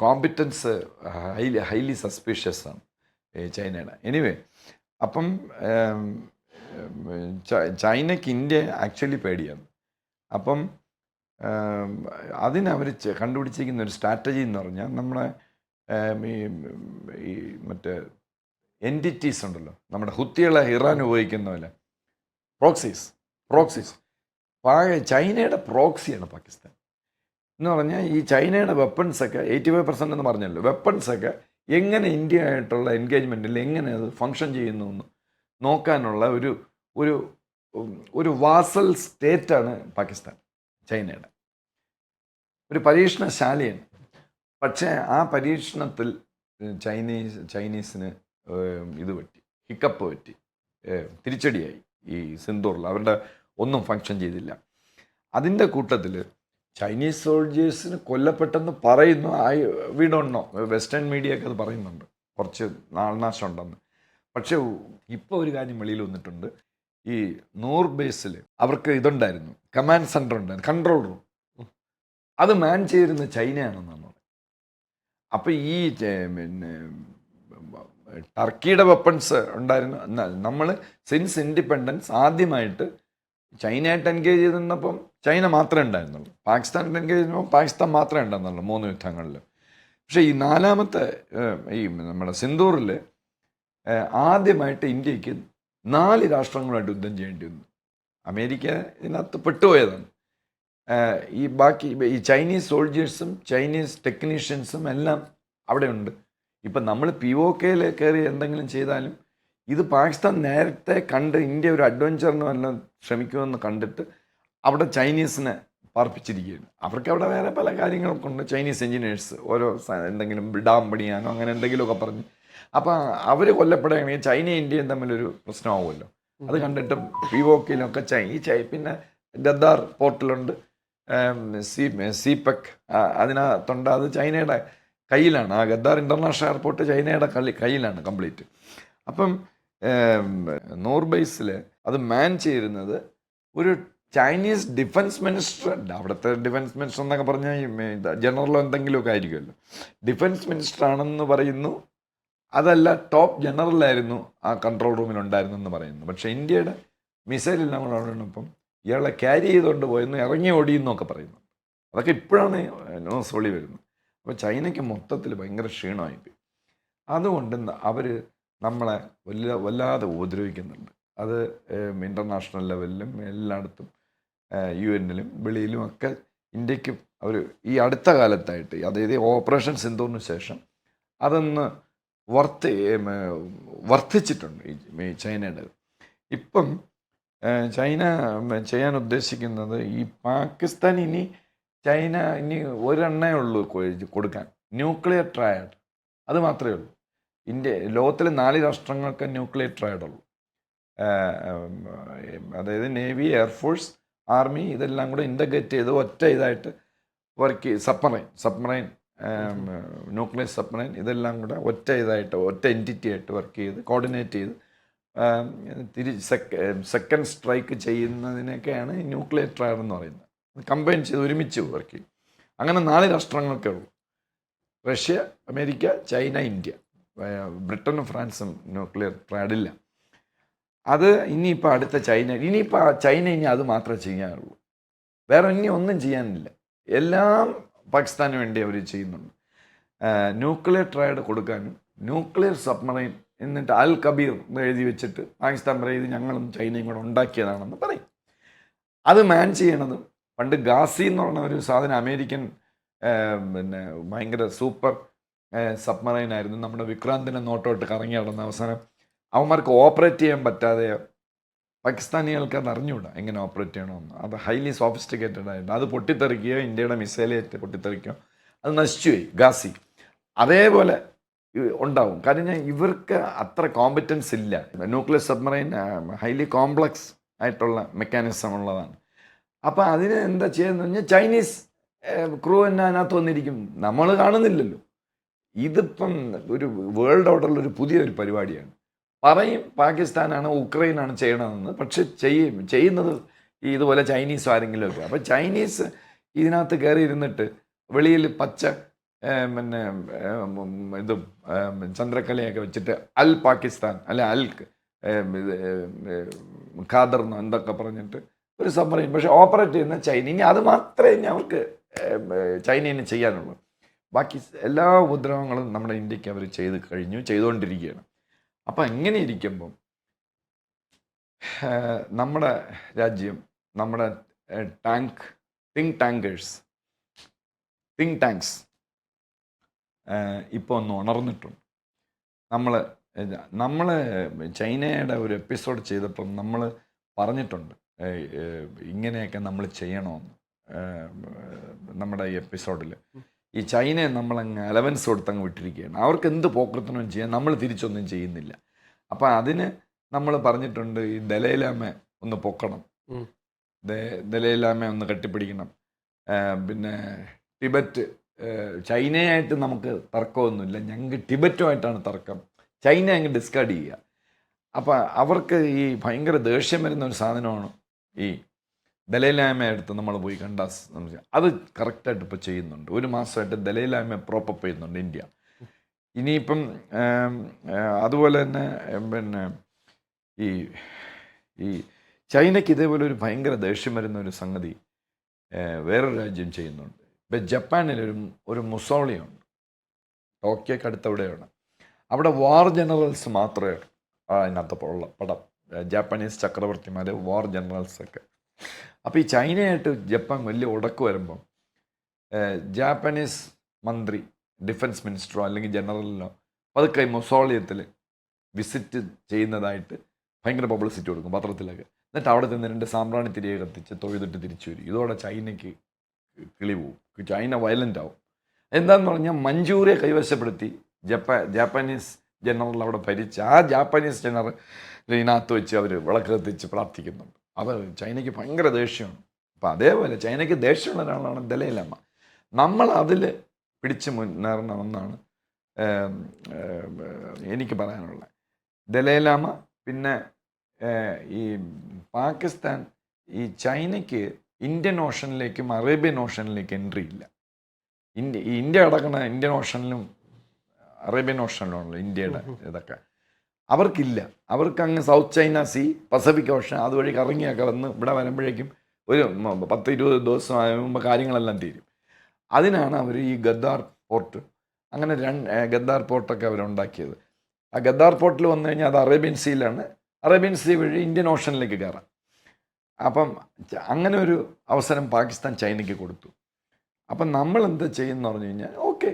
കോമ്പിറ്റൻസ് ഹൈലി സസ്പീഷ്യസ് ആണ് ചൈനയുടെ. എനിവേ, അപ്പം ചൈനയ്ക്ക് ഇന്ത്യ ആക്ച്വലി പേടിയാണ്. അപ്പം അതിനവർ കണ്ടുപിടിച്ചിരിക്കുന്ന ഒരു സ്ട്രാറ്റജി എന്ന് പറഞ്ഞാൽ നമ്മുടെ ഈ മറ്റേ എൻറ്റിറ്റീസ് ഉണ്ടല്ലോ, നമ്മുടെ ഹുത്തികളെ ഇറാൻ ഉപയോഗിക്കുന്ന പോലെ പ്രോക്സീസ് ചൈനയുടെ പ്രോക്സിയാണ് പാകിസ്ഥാൻ എന്ന് പറഞ്ഞാൽ. ഈ ചൈനയുടെ വെപ്പൺസൊക്കെ 85% എന്ന് പറഞ്ഞല്ലോ, വെപ്പൺസൊക്കെ എങ്ങനെ ഇന്ത്യ ആയിട്ടുള്ള എൻഗേജ്മെൻറ്റിൽ എങ്ങനെ അത് ഫങ്ഷൻ ചെയ്യുന്നു എന്ന് നോക്കാനുള്ള ഒരു വാസൽ സ്റ്റേറ്റാണ് പാകിസ്ഥാൻ. ചൈനയുടെ ഒരു പരീക്ഷണശാലയാണ്. പക്ഷേ ആ പരീക്ഷണത്തിൽ ചൈനീസിന് ഇത് പറ്റി. ഹിക്കപ്പ് പറ്റി, തിരിച്ചടിയായി ഈ സിന്ദൂറിൽ. അവരുടെ ഒന്നും ഫങ്ഷൻ ചെയ്തില്ല. അതിൻ്റെ കൂട്ടത്തിൽ ചൈനീസ് സോൾജേഴ്സിന് കൊല്ലപ്പെട്ടെന്ന് പറയുന്നു. We don't know, western media ഒക്കെ അത് പറയുന്നുണ്ട്, കുറച്ച് നാൾനാശം ഉണ്ടെന്ന്. പക്ഷേ ഇപ്പോൾ ഒരു കാര്യം വെളിയിൽ വന്നിട്ടുണ്ട്. ഈ നൂർ ബേസിൽ അവർക്ക് ഇതുണ്ടായിരുന്നു, കമാൻഡ് സെൻറ്റർ ഉണ്ടായിരുന്നു, കൺട്രോൾ റൂം. അത് മാൻ ചെയ്തിരുന്ന ചൈനയാണെന്നാണ് പറയുന്നത്. അപ്പോൾ ഈ പിന്നെ ടർക്കിയുടെ വെപ്പൺസ് ഉണ്ടായിരുന്നു. നമ്മൾ സിൻസ് ഇൻഡിപെൻഡൻസ് ആദ്യമായിട്ട് ചൈനയായിട്ട് എൻഗേജ് ചെയ്തിരുന്നപ്പം ചൈന മാത്രമേ ഉണ്ടായിരുന്നുള്ളൂ. പാകിസ്ഥാനായിട്ട് എൻഗേജ് ചെയ്യുമ്പോൾ പാകിസ്ഥാൻ മാത്രമേ ഉണ്ടായിരുന്നുള്ളൂ 3 യുദ്ധങ്ങളിൽ. പക്ഷേ ഈ 4ാമത്തെ ഈ നമ്മുടെ സിന്ദൂറിൽ ആദ്യമായിട്ട് ഇന്ത്യക്ക് 4 രാഷ്ട്രങ്ങളുമായിട്ട് യുദ്ധം ചെയ്യേണ്ടി വന്നു. അമേരിക്ക ഇതിനകത്ത് പെട്ടുപോയതാണ്. ഈ ബാക്കി ഈ ചൈനീസ് സോൾജേഴ്സും ചൈനീസ് ടെക്നീഷ്യൻസും എല്ലാം അവിടെ ഉണ്ട്. ഇപ്പം നമ്മൾ POK കയറി എന്തെങ്കിലും ചെയ്താലും ഇത് പാകിസ്ഥാൻ നേരത്തെ കണ്ട് ഇന്ത്യ ഒരു അഡ്വഞ്ചറിന് വല്ലതും ശ്രമിക്കുമെന്ന് കണ്ടിട്ട് അവിടെ ചൈനീസിനെ പാർപ്പിച്ചിരിക്കുകയാണ്. അവർക്ക് അവിടെ വേറെ പല കാര്യങ്ങളൊക്കെ ഉണ്ട്. ചൈനീസ് എഞ്ചിനീയേഴ്സ് ഓരോ എന്തെങ്കിലും ഡാം പണിയാനോ അങ്ങനെ എന്തെങ്കിലുമൊക്കെ പറഞ്ഞ്, അപ്പം അവർ കൊല്ലപ്പെടുകയാണെങ്കിൽ ചൈനയും ഇന്ത്യയും തമ്മിലൊരു പ്രശ്നമാവുമല്ലോ. അത് കണ്ടിട്ട് POK പിന്നെ ഗദ്ദാർ പോർട്ടിലുണ്ട്, സീപെക് അതിനകത്തുണ്ട്. അത് ചൈനയുടെ കയ്യിലാണ്. ആ ഗദ്ദാർ ഇൻ്റർനാഷണൽ എയർപോർട്ട് ചൈനയുടെ കയ്യിലാണ് കംപ്ലീറ്റ്. അപ്പം നൂർ ബേസിൽ അത് മാൻ ചെയ്യുന്നത് ഒരു ചൈനീസ് ഡിഫൻസ് മിനിസ്റ്റർ. അവിടുത്തെ ഡിഫൻസ് മിനിസ്റ്റർ എന്നൊക്കെ പറഞ്ഞാൽ ജനറലോ എന്തെങ്കിലുമൊക്കെ ആയിരിക്കുമല്ലോ. ഡിഫൻസ് മിനിസ്റ്റർ ആണെന്ന് പറയുന്നു. അതല്ല, ടോപ്പ് ജനറലായിരുന്നു ആ കൺട്രോൾ റൂമിലുണ്ടായിരുന്നെന്ന് പറയുന്നു. പക്ഷേ ഇന്ത്യയുടെ മിസൈലെല്ലാം കൂടെ അവിടെ ഉള്ളപ്പം ഇയാളെ ക്യാരി ചെയ്തുകൊണ്ട് പോയെന്ന്, ഇറങ്ങി ഓടിയെന്നൊക്കെ പറയുന്നു. അതൊക്കെ ഇപ്പോഴാണ് ന്യൂസ് വെളി വരുന്നത്. അപ്പോൾ ചൈനയ്ക്ക് മൊത്തത്തിൽ ഭയങ്കര ക്ഷീണമായിപ്പോയി. അതുകൊണ്ട് അവർ നമ്മളെ വല്ലാതെ ഉപദ്രവിക്കുന്നുണ്ട്. അത് ഇൻ്റർനാഷണൽ ലെവലിലും എല്ലായിടത്തും UN-ലും വെളിയിലും ഒക്കെ ഇന്ത്യക്ക് അവർ ഈ അടുത്ത കാലത്തായിട്ട്, അതായത് ഓപ്പറേഷൻ സിന്ദൂറിന് ശേഷം അതൊന്ന് വർദ്ധിച്ചിട്ടുണ്ട് ഈ ചൈനയുടെ. ഇപ്പം ചൈന ചെയ്യാൻ ഉദ്ദേശിക്കുന്നത് ഈ പാകിസ്ഥാൻ ചൈന ഇനി ഒരെണ്ണേ ഉള്ളൂ കൊടുക്കാൻ, ന്യൂക്ലിയർ ട്രയഡ്. അത് മാത്രമേ ഉള്ളൂ. ലോകത്തിലെ 4 രാഷ്ട്രങ്ങൾക്ക് ന്യൂക്ലിയർ ട്രയഡ് ഉള്ളൂ. അതായത് നേവി, എയർഫോഴ്സ്, ആർമി ഇതെല്ലാം കൂടെ ഇൻ്റഗ്രേറ്റ് ചെയ്ത് ഒറ്റ ഇതായിട്ട് വർക്ക് ചെയ്ത്, സബ്മറൈൻ ന്യൂക്ലിയർ സബ്മറൈൻ ഇതെല്ലാം കൂടെ ഒറ്റ ഇതായിട്ട് ഒറ്റ എൻറ്റിറ്റി ആയിട്ട് വർക്ക് ചെയ്ത് കോർഡിനേറ്റ് ചെയ്ത് സെക്കൻഡ് സ്ട്രൈക്ക് ചെയ്യുന്നതിനൊക്കെയാണ് ന്യൂക്ലിയർ ട്രയഡ് എന്ന് പറയുന്നത്. കമ്പൈൻ ചെയ്ത് ഒരുമിച്ച് വർക്ക് ചെയ്യും. അങ്ങനെ 4 രാഷ്ട്രങ്ങൾക്കേ ഉള്ളൂ: റഷ്യ, അമേരിക്ക, ചൈന, ഇന്ത്യ. ബ്രിട്ടനും ഫ്രാൻസും ന്യൂക്ലിയർ ട്രയഡില്ല. അത് ഇനിയിപ്പോൾ അടുത്ത ചൈന ഇനി അത് മാത്രമേ ചെയ്യാനുള്ളൂ. വേറെ ഇനി ഒന്നും ചെയ്യാനില്ല. എല്ലാം പാകിസ്ഥാന് വേണ്ടി അവർ ചെയ്യുന്നുണ്ട്. ന്യൂക്ലിയർ ട്രയഡ് കൊടുക്കാനും ന്യൂക്ലിയർ സബ്മറൈൻ, എന്നിട്ട് അൽ കബീർ എന്ന് എഴുതി വെച്ചിട്ട് പാകിസ്ഥാൻ പറയും ഇത് ഞങ്ങളും ചൈനയും കൂടെ ഉണ്ടാക്കിയതാണെന്ന് പറയും. അത് മാൻ ചെയ്യണതും പണ്ട് ഗാസി എന്ന് പറഞ്ഞ ഒരു സാധനം അമേരിക്കൻ പിന്നെ ഭയങ്കര സൂപ്പർ സബ്മറൈൻ ആയിരുന്നു. നമ്മുടെ വിക്രാന്തിനെ നോട്ടോട്ട് കറങ്ങി നടന്ന അവസാനം അവന്മാർക്ക് ഓപ്പറേറ്റ് ചെയ്യാൻ പറ്റാതെ പാകിസ്ഥാനികൾക്ക് അത് അറിഞ്ഞുകൂടാ എങ്ങനെ ഓപ്പറേറ്റ് ചെയ്യണമെന്ന്. അത് ഹൈലി സോഫിസ്റ്റിക്കേറ്റഡ് ആയിട്ട് അത് പൊട്ടിത്തെറിക്കുകയോ ഇന്ത്യയുടെ മിസൈലേറ്റ് പൊട്ടിത്തെറിക്കുകയോ അത് നശിച്ചുപോയി ഗാസി. അതേപോലെ ഉണ്ടാവും. കാരണം ഇവർക്ക് അത്ര കോമ്പറ്റൻസ് ഇല്ല. ന്യൂക്ലിയർ സബ്മറൈൻ ഹൈലി കോംപ്ലക്സ് ആയിട്ടുള്ള മെക്കാനിസം ഉള്ളതാണ്. അപ്പോൾ അതിന് എന്താ ചെയ്യുന്നത് പറഞ്ഞാൽ ചൈനീസ് ക്രൂ തന്നെ അതിനകത്ത് വന്നിരിക്കും. നമ്മൾ കാണുന്നില്ലല്ലോ. ഇതിപ്പം ഒരു വേൾഡ് ഓർഡറിലൊരു പുതിയൊരു പരിപാടിയാണ്. പറയും പാകിസ്ഥാനാണ് ഉക്രൈനാണ് ചെയ്യണമെന്ന്, പക്ഷെ ചെയ്യുന്നത് ഇതുപോലെ ചൈനീസ് ആരെങ്കിലും ഒക്കെ. അപ്പോൾ ചൈനീസ് ഇതിനകത്ത് കയറി ഇരുന്നിട്ട് വെളിയിൽ പച്ച പിന്നെ ഇതും ചന്ദ്രക്കലയൊക്കെ വെച്ചിട്ട് അൽ പാകിസ്ഥാൻ അല്ലെ അൽ ഖാദർ എന്നോ എന്തൊക്കെ പറഞ്ഞിട്ട് ഒരു സബ്മറൈൻ, പക്ഷെ ഓപ്പറേറ്റ് ചെയ്യുന്ന ചൈന. ഇനി അത് മാത്രമേ ഇനി അവർക്ക് ചൈനയിന് ചെയ്യാനുള്ളൂ. ബാക്കി എല്ലാ ഉപദ്രവങ്ങളും നമ്മുടെ ഇന്ത്യക്ക് അവർ ചെയ്തുകൊണ്ടിരിക്കുകയാണ്. അപ്പം അങ്ങനെ ഇരിക്കുമ്പം നമ്മുടെ രാജ്യം, നമ്മുടെ തിങ്ക് ടാങ്ക്സ് ഇപ്പോൾ ഒന്ന് ഉണർന്നിട്ടുണ്ട്. നമ്മൾ ചൈനയുടെ ഒരു എപ്പിസോഡ് ചെയ്തപ്പം നമ്മൾ പറഞ്ഞിട്ടുണ്ട് ഇങ്ങനെയൊക്കെ നമ്മൾ ചെയ്യണമെന്ന്. നമ്മുടെ ഈ എപ്പിസോഡിൽ ഈ ചൈനയെ നമ്മളങ്ങ് അലവൻസ് കൊടുത്തങ്ങ് വിട്ടിരിക്കുകയാണ്. അവർക്ക് എന്ത് പോക്കൃത്തനും ചെയ്യാൻ, നമ്മൾ തിരിച്ചൊന്നും ചെയ്യുന്നില്ല. അപ്പം അതിന് നമ്മൾ പറഞ്ഞിട്ടുണ്ട് ഈ ദലൈലാമ ഒന്ന് പൊക്കണം, ഉം. ദലൈലാമ ഒന്ന് കെട്ടിപ്പിടിക്കണം. പിന്നെ ടിബറ്റ്, ചൈനയായിട്ട് നമുക്ക് തർക്കമൊന്നുമില്ല, ഞങ്ങൾക്ക് ടിബറ്റുമായിട്ടാണ് തർക്കം, ചൈന അങ്ങ് ഡിസ്കാർഡ് ചെയ്യുക. അപ്പം അവർക്ക് ഈ ഭയങ്കര ദേഷ്യം വരുന്ന ഒരു സാധനമാണ് ഈ ദലൈലാമ എടുത്ത് നമ്മൾ പോയി കണ്ട അത് കറക്റ്റായിട്ട് ഇപ്പോൾ ചെയ്യുന്നുണ്ട്. ഒരു മാസമായിട്ട് ദലൈലാമ പ്രോപ്പപ്പ് ചെയ്യുന്നുണ്ട് ഇന്ത്യ. ഇനിയിപ്പം അതുപോലെ തന്നെ പിന്നെ ഈ ഈ ചൈനയ്ക്ക് ഇതേപോലെ ഒരു ഭയങ്കര ദേഷ്യം വരുന്ന ഒരു സംഗതി വേറൊരു രാജ്യം ചെയ്യുന്നുണ്ട്. ഇപ്പം ജപ്പാനിലൊരു ഒരു മുസോളിയുണ്ട്, ടോക്കിയോക്ക് അടുത്തവിടെയാണ്. അവിടെ വാർ ജനറൽസ് മാത്രമേ അതിനകത്ത് ഉള്ള പടം, ജാപ്പനീസ് ചക്രവർത്തിമാർ, വാർ ജനറൽസൊക്കെ. അപ്പോൾ ഈ ചൈനയായിട്ട് ജപ്പാൻ വലിയ ഉടക്ക് വരുമ്പം ജാപ്പനീസ് മന്ത്രി, ഡിഫൻസ് മിനിസ്റ്ററോ അല്ലെങ്കിൽ ജനറലിനോ പതുക്കെ മുസോളിയത്തിൽ വിസിറ്റ് ചെയ്യുന്നതായിട്ട് ഭയങ്കര പബ്ലിസിറ്റി കൊടുക്കും പത്രത്തിലൊക്കെ. എന്നിട്ട് അവിടെ ചെന്ന് 2 സാമ്പ്രാണി തിരികെ കത്തിച്ച് തൊഴുതിട്ട് തിരിച്ചു വരും. ഇതോടെ ചൈനയ്ക്ക് കിളി പോവും, ചൈന വയലൻ്റ് ആവും. എന്താണെന്ന് പറഞ്ഞാൽ മഞ്ചൂരിയ കൈവശപ്പെടുത്തി ജാപ്പനീസ് ജനറൽ അവിടെ ഭരിച്ച് ആ ജാപ്പനീസ് ജനറൽ ഇതിനകത്ത് വെച്ച് അവർ വിളക്ക് കത്തിച്ച് പ്രാർത്ഥിക്കുന്നുണ്ട്. അത് ചൈനയ്ക്ക് ഭയങ്കര ദേഷ്യമാണ്. അപ്പം അതേപോലെ ചൈനയ്ക്ക് ദേഷ്യമുള്ള ഒരാളാണ് ദലൈലാമ. നമ്മൾ അതിൽ പിടിച്ച് മുന്നേറണമെന്നാണ് എനിക്ക് പറയാനുള്ളത്. ദലൈലാമ, പിന്നെ ഈ പാകിസ്ഥാൻ ഈ ചൈനയ്ക്ക് ഇന്ത്യൻ ഓഷനിലേക്കും അറേബ്യൻ ഓഷനിലേക്കും എൻട്രി ഇല്ല. ഇന്ത്യ അടക്കണ ഇന്ത്യൻ ഓഷനിലും അറേബ്യൻ ഓഷനിലുമല്ലോ ഇന്ത്യയുടെ ഇതൊക്കെ. അവർക്കില്ല. അവർക്ക് അങ്ങ് south China sea, Pacific ocean അതുവഴി കറങ്ങിയൊക്കെ വന്ന് ഇവിടെ വരുമ്പോഴേക്കും ഒരു 10-20 ദിവസം ആകുമ്പോൾ കാര്യങ്ങളെല്ലാം തീരും. അതിനാണ് അവർ ഈ ഗദ്ദാർ പോർട്ട്, അങ്ങനെ ഗദ്ദാർ പോർട്ടൊക്കെ അവരുണ്ടാക്കിയത്. ആ ഗദ്ദാർ പോർട്ടിൽ വന്നു കഴിഞ്ഞാൽ അത് അറേബ്യൻ സീയിലാണ്, അറേബ്യൻ സീ വഴി ഇന്ത്യൻ ഓഷനിലേക്ക് കയറാം. അപ്പം അങ്ങനെ ഒരു അവസരം പാകിസ്ഥാൻ ചൈനയ്ക്ക് കൊടുത്തു. അപ്പം നമ്മൾ എന്താ ചെയ്യുമെന്ന് പറഞ്ഞു കഴിഞ്ഞാൽ, ഓക്കെ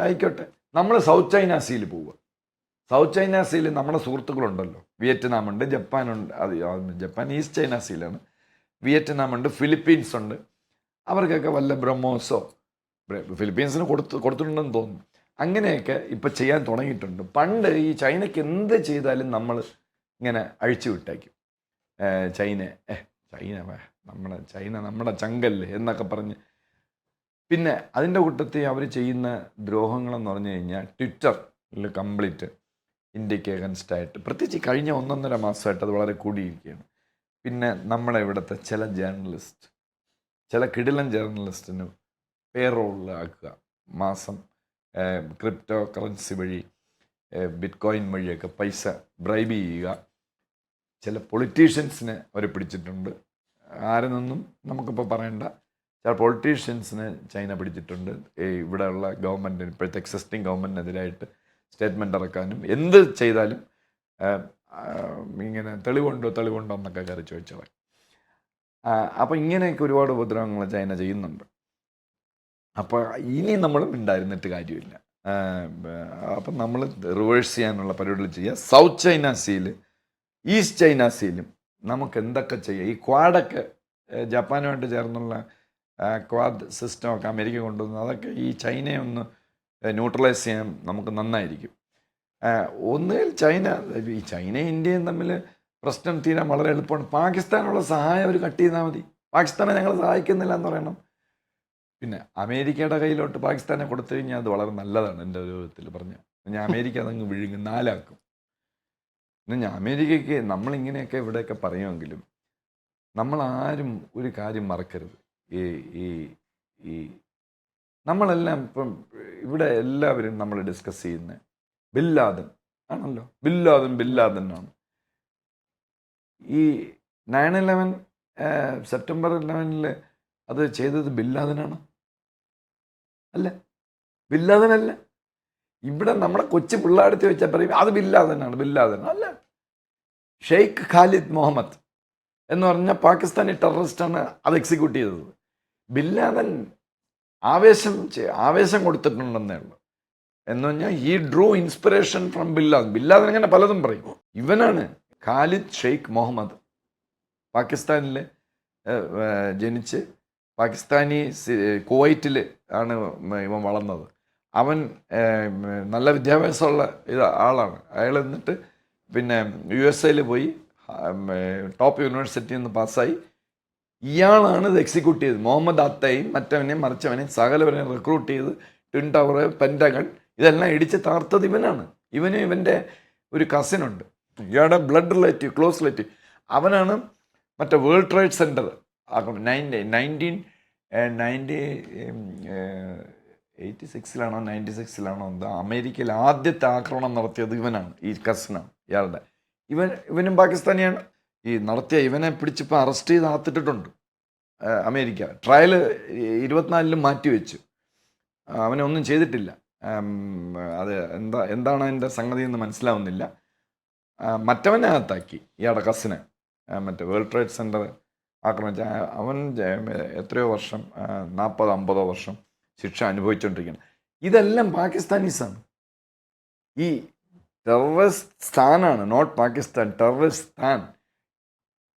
ആയിക്കോട്ടെ, നമ്മൾ സൗത്ത് ചൈന സീയിൽ പോവുക. സൗത്ത് ചൈന സീയിൽ നമ്മുടെ സുഹൃത്തുക്കളുണ്ടല്ലോ, വിയറ്റ്നാം ഉണ്ട്, ജപ്പാനുണ്ട്. ജപ്പാൻ ഈസ്റ്റ് ചൈന സീയിലാണ്. വിയറ്റ്നാം ഉണ്ട്, ഫിലിപ്പീൻസ് ഉണ്ട്. അവർക്കൊക്കെ വല്ല ബ്രഹ്മോസോ, ഫിലിപ്പീൻസിന് കൊടുത്തിട്ടുണ്ടെന്ന് തോന്നുന്നു. അങ്ങനെയൊക്കെ ഇപ്പം ചെയ്യാൻ തുടങ്ങിയിട്ടുണ്ട്. പണ്ട് ഈ ചൈനയ്ക്ക് എന്ത് ചെയ്താലും നമ്മൾ ഇങ്ങനെ അഴിച്ചു വിട്ടേക്കും. ചൈന നമ്മുടെ ചങ്കല്ലേ എന്നൊക്കെ പറഞ്ഞ്. പിന്നെ അതിൻ്റെ കൂട്ടത്തിൽ അവർ ചെയ്യുന്ന ദ്രോഹങ്ങളെന്ന് പറഞ്ഞു കഴിഞ്ഞാൽ ട്വിറ്ററിൽ കംപ്ലീറ്റ് ഇന്ത്യക്ക് അഗൻസ്റ്റായിട്ട്, പ്രത്യേകിച്ച് കഴിഞ്ഞ 1.5 മാസമായിട്ട് അത് വളരെ കൂടിയിരിക്കുകയാണ്. പിന്നെ നമ്മുടെ ഇവിടുത്തെ ചില ജേർണലിസ്റ്റ്, ചില കിടിലൻ ജേർണലിസ്റ്റിന് പേറോളിലാക്കുക, മാസം ക്രിപ്റ്റോ കറൻസി വഴി, ബിറ്റ് കോയിൻ വഴിയൊക്കെ പൈസ ബ്രൈബ് ചെയ്യുക. ചില പൊളിറ്റീഷ്യൻസിനെ അവർ പിടിച്ചിട്ടുണ്ട്. ആരെന്നൊന്നും നമുക്കിപ്പോൾ പറയണ്ട. ചില പൊളിറ്റീഷ്യൻസിനെ ചൈന പിടിച്ചിട്ടുണ്ട്. ഇവിടെയുള്ള ഗവൺമെൻറ്റിന്, ഇപ്പോഴത്തെ എക്സിസ്റ്റിംഗ് ഗവൺമെൻറ്റിനെതിരായിട്ട് സ്റ്റേറ്റ്മെൻ്റ് ഇറക്കാനും എന്ത് ചെയ്താലും ഇങ്ങനെ തെളിവുണ്ടോ എന്നൊക്കെ കയറി ചോദിച്ചവർ. അപ്പോൾ ഇങ്ങനെയൊക്കെ ഒരുപാട് ഉപദ്രവങ്ങൾ ചൈന ചെയ്യുന്നുണ്ട്. അപ്പോൾ ഇനി നമ്മളും ഉണ്ടായിരുന്നിട്ട് കാര്യമില്ല. അപ്പം നമ്മൾ റിവേഴ്സ് ചെയ്യാനുള്ള പരിപാടികൾ ചെയ്യുക. സൗത്ത് ചൈന സീയിൽ, ഈസ്റ്റ് ചൈന സീലും നമുക്ക് എന്തൊക്കെ ചെയ്യാം. ഈ ക്വാഡൊക്കെ ജപ്പാനുമായിട്ട് ചേർന്നുള്ള ക്വാഡ് സിസ്റ്റമൊക്കെ അമേരിക്ക കൊണ്ടുവന്നു. അതൊക്കെ ഈ ചൈനയെ ഒന്ന് ന്യൂട്രലൈസ് ചെയ്യാൻ നമുക്ക് നന്നായിരിക്കും. ഒന്നുകിൽ ഈ ചൈനയും ഇന്ത്യയും തമ്മിൽ പ്രശ്നം തീരാൻ വളരെ എളുപ്പമാണ്. പാകിസ്ഥാനുള്ള സഹായം അവർ കട്ട് ചെയ്താൽ മതി. പാകിസ്ഥാനെ ഞങ്ങൾ സഹായിക്കുന്നില്ല എന്ന് പറയണം. പിന്നെ അമേരിക്കയുടെ കയ്യിലോട്ട് പാകിസ്ഥാനെ കൊടുത്തു കഴിഞ്ഞാൽ അത് വളരെ നല്ലതാണ്. എൻ്റെ ഒരു വിധത്തിൽ പറഞ്ഞാൽ ഞാൻ അമേരിക്ക അതങ്ങ് വിഴുങ്ങും, 4 ആക്കും. ഞാൻ അമേരിക്കയ്ക്ക് നമ്മളിങ്ങനെയൊക്കെ ഇവിടെയൊക്കെ പറയുമെങ്കിലും നമ്മളാരും ഒരു കാര്യം മറക്കരുത്. ഈ നമ്മളെല്ലാം ഇപ്പം ഇവിടെ എല്ലാവരും നമ്മൾ ഡിസ്കസ് ചെയ്യുന്ന ബിൻ ലാദൻ ആണല്ലോ. ബിൻ ലാദനാണ്. ഈ 9/11 സെപ്റ്റംബർ 11 അത് ചെയ്തത് ബിൻ ലാദനാണ്? അല്ല, ബിൻ ലാദനല്ല. ഇവിടെ നമ്മുടെ കൊച്ചു പിള്ളേടുത്ത് വെച്ചാൽ പറയും അത് ബിൻ ലാദനാണ്. അല്ല, ഷെയ്ഖ് ഖാലിദ് മുഹമ്മദ് എന്ന് പറഞ്ഞ പാകിസ്ഥാനി ടെററിസ്റ്റാണ് അത് എക്സിക്യൂട്ട് ചെയ്തത്. ബിൻ ലാദൻ ആവേശം കൊടുത്തിട്ടുണ്ടെന്നേ ഉള്ളൂ. എന്ന് പറഞ്ഞാൽ ഈ Drew inspiration from bin Laden അങ്ങനെ പലതും പറയും. ഇവനാണ് ഖാലിദ് ഷെയ്ഖ് മുഹമ്മദ്. പാകിസ്ഥാനിൽ ജനിച്ച് പാകിസ്ഥാനി കുവൈറ്റിൽ ആണ് ഇവൻ വളർന്നത്. അവൻ നല്ല വിദ്യാഭ്യാസമുള്ള ആളാണ്. അയാൾ എന്നിട്ട് പിന്നെ USA പോയി ടോപ്പ് യൂണിവേഴ്സിറ്റിയിൽ നിന്ന് പാസ്സായി. ഇയാളാണ് ഇത് എക്സിക്യൂട്ട് ചെയ്തത്. മുഹമ്മദ് അത്തയും മറ്റവനെയും മറിച്ചവനെയും സകലവരെയും റിക്രൂട്ട് ചെയ്ത് ട്വിൻ ടവർ, പെൻറ്റഗൺ ഇതെല്ലാം ഇടിച്ച് താർത്തത് ഇവനാണ്. ഇവൻ്റെ ഒരു കസിനുണ്ട്, ഇയാളുടെ ബ്ലഡ് റിലേറ്റീവ്, ക്ലോസ് റിലേറ്റീവ്. അവനാണ് മറ്റേ വേൾഡ് ട്രേഡ് സെൻറ്റർ 1986 96 എന്താ അമേരിക്കയിൽ ആദ്യത്തെ ആക്രമണം നടത്തിയത് ഇവനാണ്, ഈ കസിനാണ് ഇയാളുടെ. ഇവനും പാകിസ്ഥാനിയാണ്. ഈ നടത്തിയ ഇവനെ പിടിച്ചിപ്പോൾ അറസ്റ്റ് ചെയ്ത് ആത്തിട്ടിട്ടുണ്ട് അമേരിക്ക. ട്രയൽ 24 മാറ്റിവെച്ചു. അവനൊന്നും ചെയ്തിട്ടില്ല. അത് എന്താണ് അതിൻ്റെ സംഗതി എന്ന് മനസ്സിലാവുന്നില്ല. മറ്റവനെ അകത്താക്കി, ഇയാളുടെ കസിനെ. മറ്റേ വേൾഡ് ട്രേഡ് സെൻറ്റർ ആക്രമിച്ച അവൻ എത്രയോ വർഷം, 40-50 വർഷം ശിക്ഷ അനുഭവിച്ചുകൊണ്ടിരിക്കുകയാണ്. ഇതെല്ലാം പാകിസ്ഥാനീസാണ്. ഈ ടെററിസ്റ്റ് സ്ഥാനാണ്, നോട്ട് പാകിസ്ഥാൻ, ടെററിസ്റ്റ് സ്ഥാൻ.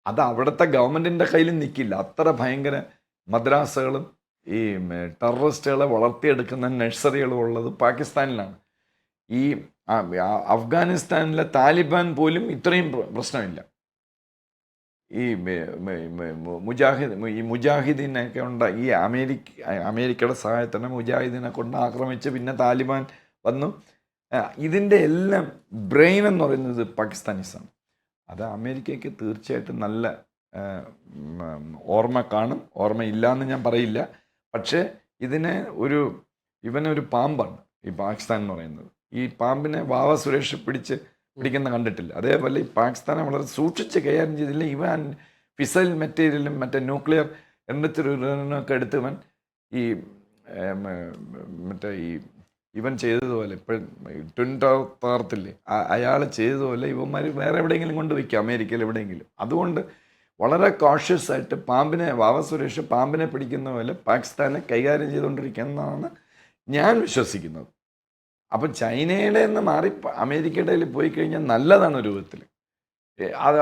അത് അവിടുത്തെ ഗവൺമെൻറ്റിൻ്റെ കയ്യിലും നിൽക്കില്ല. അത്ര ഭയങ്കര മദ്രാസകളും ഈ ടെററിസ്റ്റുകളെ വളർത്തിയെടുക്കുന്ന നഴ്സറികളും ഉള്ളത് പാകിസ്ഥാനിലാണ്. ഈ അഫ്ഗാനിസ്ഥാനിലെ താലിബാൻ പോലും ഇത്രയും പ്രശ്നമില്ല. ഈ മുജാഹിദീനൊക്കെ ഈ അമേരിക്കയുടെ സഹായത്തിന് മുജാഹിദീനെ കൊണ്ട് ആക്രമിച്ച് പിന്നെ താലിബാൻ വന്നു. ഇതിൻ്റെ എല്ലാം ബ്രെയിൻ എന്ന് പറയുന്നത് പാകിസ്ഥാനീസാണ്. അത് അമേരിക്കയ്ക്ക് തീർച്ചയായിട്ടും നല്ല ഓർമ്മ കാണും. ഓർമ്മയില്ല എന്ന് ഞാൻ പറയില്ല. പക്ഷേ ഇവനൊരു പാമ്പാണ് ഈ പാകിസ്ഥാൻ എന്ന് പറയുന്നത്. ഈ പാമ്പിനെ വാവ സുരേഷ് പിടിക്കുന്ന കണ്ടിട്ടില്ല. അതേപോലെ ഈ പാകിസ്ഥാനെ വളരെ സൂക്ഷിച്ച് കൈകാര്യം ചെയ്തില്ല. ഇവൻ ഫിസൈൽ മെറ്റീരിയലും മറ്റേ ന്യൂക്ലിയർ എണ്ണത്തിലൊക്കെ എടുത്ത് ഇവൻ ചെയ്തതുപോലെ ഇപ്പം ട്വിൻ ടവർ അയാൾ ചെയ്തതുപോലെ ഇവന്മാർ വേറെ എവിടെയെങ്കിലും കൊണ്ട് വയ്ക്കുക, അമേരിക്കയിൽ എവിടെയെങ്കിലും. അതുകൊണ്ട് വളരെ കോഷ്യസ് ആയിട്ട് വാവ സുരേഷ് പാമ്പിനെ പിടിക്കുന്ന പോലെ പാകിസ്ഥാനെ കൈകാര്യം ചെയ്തുകൊണ്ടിരിക്കുന്നതാണ് ഞാൻ വിശ്വസിക്കുന്നത്. അപ്പം ചൈനയുടെ നിന്ന് മാറി അമേരിക്കയുടെ പോയി കഴിഞ്ഞാൽ നല്ലതാണ് ഒരു വിധത്തിൽ.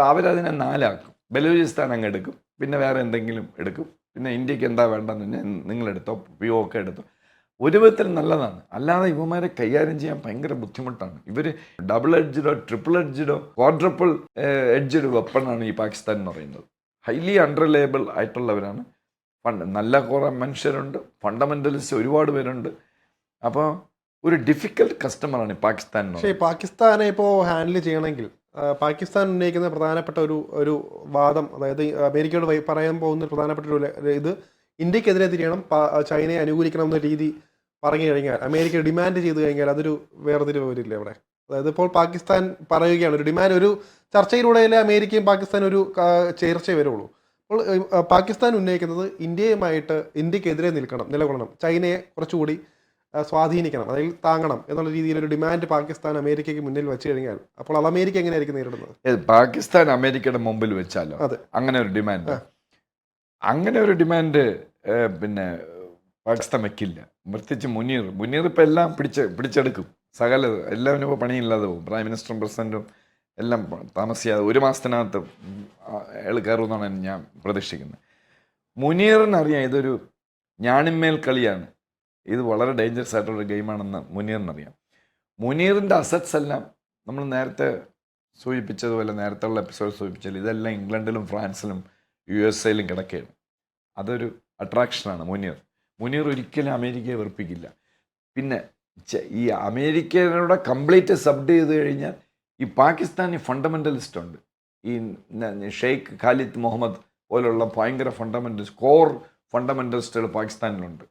അവരതിനെ 4 ആക്കും. ബലൂചിസ്ഥാൻ അങ്ങ് എടുക്കും, പിന്നെ വേറെ എന്തെങ്കിലും എടുക്കും, പിന്നെ ഇന്ത്യക്ക് എന്താ വേണ്ടെന്ന് തന്നെ നിങ്ങളെടുത്തോ, ഒക്കെ എടുത്തോ. ഒരു വിധത്തിൽ നല്ലതാണ്. അല്ലാതെ ഇവന്മാരെ കൈകാര്യം ചെയ്യാൻ ഭയങ്കര ബുദ്ധിമുട്ടാണ്. ഇവർ ഡബിൾ എഡ്ജഡോ ട്രിപ്പിൾ എഡ്ജഡോ ക്വാഡ്രപ്പിൾ എഡ്ജഡ് വെപ്പണാണ് ഈ പാകിസ്ഥാൻ എന്ന് പറയുന്നത്. ഹൈലി അൺറിലയബിൾ ആയിട്ടുള്ളവരാണ്. നല്ല കുറേ മനുഷ്യരുണ്ട്, ഫണ്ടമെൻ്റലിസ്റ്റ് ഒരുപാട് പേരുണ്ട്. അപ്പോൾ ഒരു ഡിഫിക്കൽട്ട് കസ്റ്റമറാണ് ഈ പാകിസ്ഥാൻ. പക്ഷേ പാകിസ്ഥാനെ ഇപ്പോൾ ഹാൻഡിൽ ചെയ്യണമെങ്കിൽ പാകിസ്ഥാൻ ഉന്നയിക്കുന്ന പ്രധാനപ്പെട്ട ഒരു വാദം, അതായത് അമേരിക്കയോട് പറയാൻ പോകുന്ന പ്രധാനപ്പെട്ട ഒരു ഇത് ഇന്ത്യക്കെതിരെ തിരിയണം, ചൈനയെ അനുകൂലിക്കണം എന്ന രീതി പറഞ്ഞു കഴിഞ്ഞാൽ, അമേരിക്ക ഡിമാൻഡ് ചെയ്ത് കഴിഞ്ഞാൽ അതൊരു വേർതിരിവ് വരില്ല ഇവിടെ. അതായത് ഇപ്പോൾ പാകിസ്ഥാൻ പറയുകയാണ് ഒരു ഡിമാൻഡ്, ഒരു ചർച്ചയിലൂടെയല്ലേ അമേരിക്കയും പാകിസ്ഥാൻ ഒരു ചേർച്ചയെ വരുള്ളൂ. അപ്പോൾ പാകിസ്ഥാൻ ഉന്നയിക്കുന്നത് ഇന്ത്യക്കെതിരെ നിലകൊള്ളണം, ചൈനയെ കുറച്ചുകൂടി സ്വാധീനിക്കണം, അതായത് താങ്ങണം എന്നുള്ള രീതിയിലൊരു ഡിമാൻഡ് പാകിസ്ഥാൻ അമേരിക്കയ്ക്ക് മുന്നിൽ വെച്ച് കഴിഞ്ഞാൽ അപ്പോൾ അത് അമേരിക്ക എങ്ങനെയായിരിക്കും നേരിടുന്നത്? പാകിസ്ഥാൻ അമേരിക്കയുടെ മുമ്പിൽ വെച്ചാലോ അങ്ങനെ ഒരു ഡിമാൻഡ് പിന്നെ പാകിസ്ഥാൻ വെക്കില്ല. പ്രത്യേകിച്ച് മുനീർ ഇപ്പം എല്ലാം പിടിച്ചെടുക്കും. എല്ലാവരും ഇപ്പോൾ പണിയില്ലാതെ പോകും. പ്രൈം മിനിസ്റ്ററും പ്രസിഡന്റും എല്ലാം താമസിയാതെ 1 മാസത്തിനകത്ത് അയാൾ കയറുമെന്നാണ് ഞാൻ പ്രതീക്ഷിക്കുന്നത്. മുനീറിനറിയാം ഇതൊരു ഞാണിന്മേൽ കളിയാണ്, ഇത് വളരെ ഡേഞ്ചറസ് ആയിട്ടുള്ള ഗെയിമാണെന്ന് മുനീറിനറിയാം. മുനീറിൻ്റെ അസറ്റ്സ് എല്ലാം നമ്മൾ നേരത്തെ സൂചിപ്പിച്ചതുപോലെ, നേരത്തെ ഉള്ള എപ്പിസോഡ് സൂചിപ്പിച്ചാൽ ഇതെല്ലാം ഇംഗ്ലണ്ടിലും ഫ്രാൻസിലും USA കിടക്കുകയാണ്. അതൊരു അട്രാക്ഷനാണ് മുനീർ ഒരിക്കലും അമേരിക്കയെ വെറുപ്പിക്കില്ല. പിന്നെ ഈ അമേരിക്കയുടെ കംപ്ലീറ്റ് സബ്ഡ് ചെയ്ത് കഴിഞ്ഞാൽ ഈ പാകിസ്ഥാനി ഫണ്ടമെൻ്റലിസ്റ്റ് ഉണ്ട്. ഈ ഷെയ്ഖ് ഖാലിദ് മുഹമ്മദ് പോലുള്ള ഭയങ്കര കോർ ഫണ്ടമെൻ്റലിസ്റ്റുകൾ പാകിസ്ഥാനിലുണ്ട്.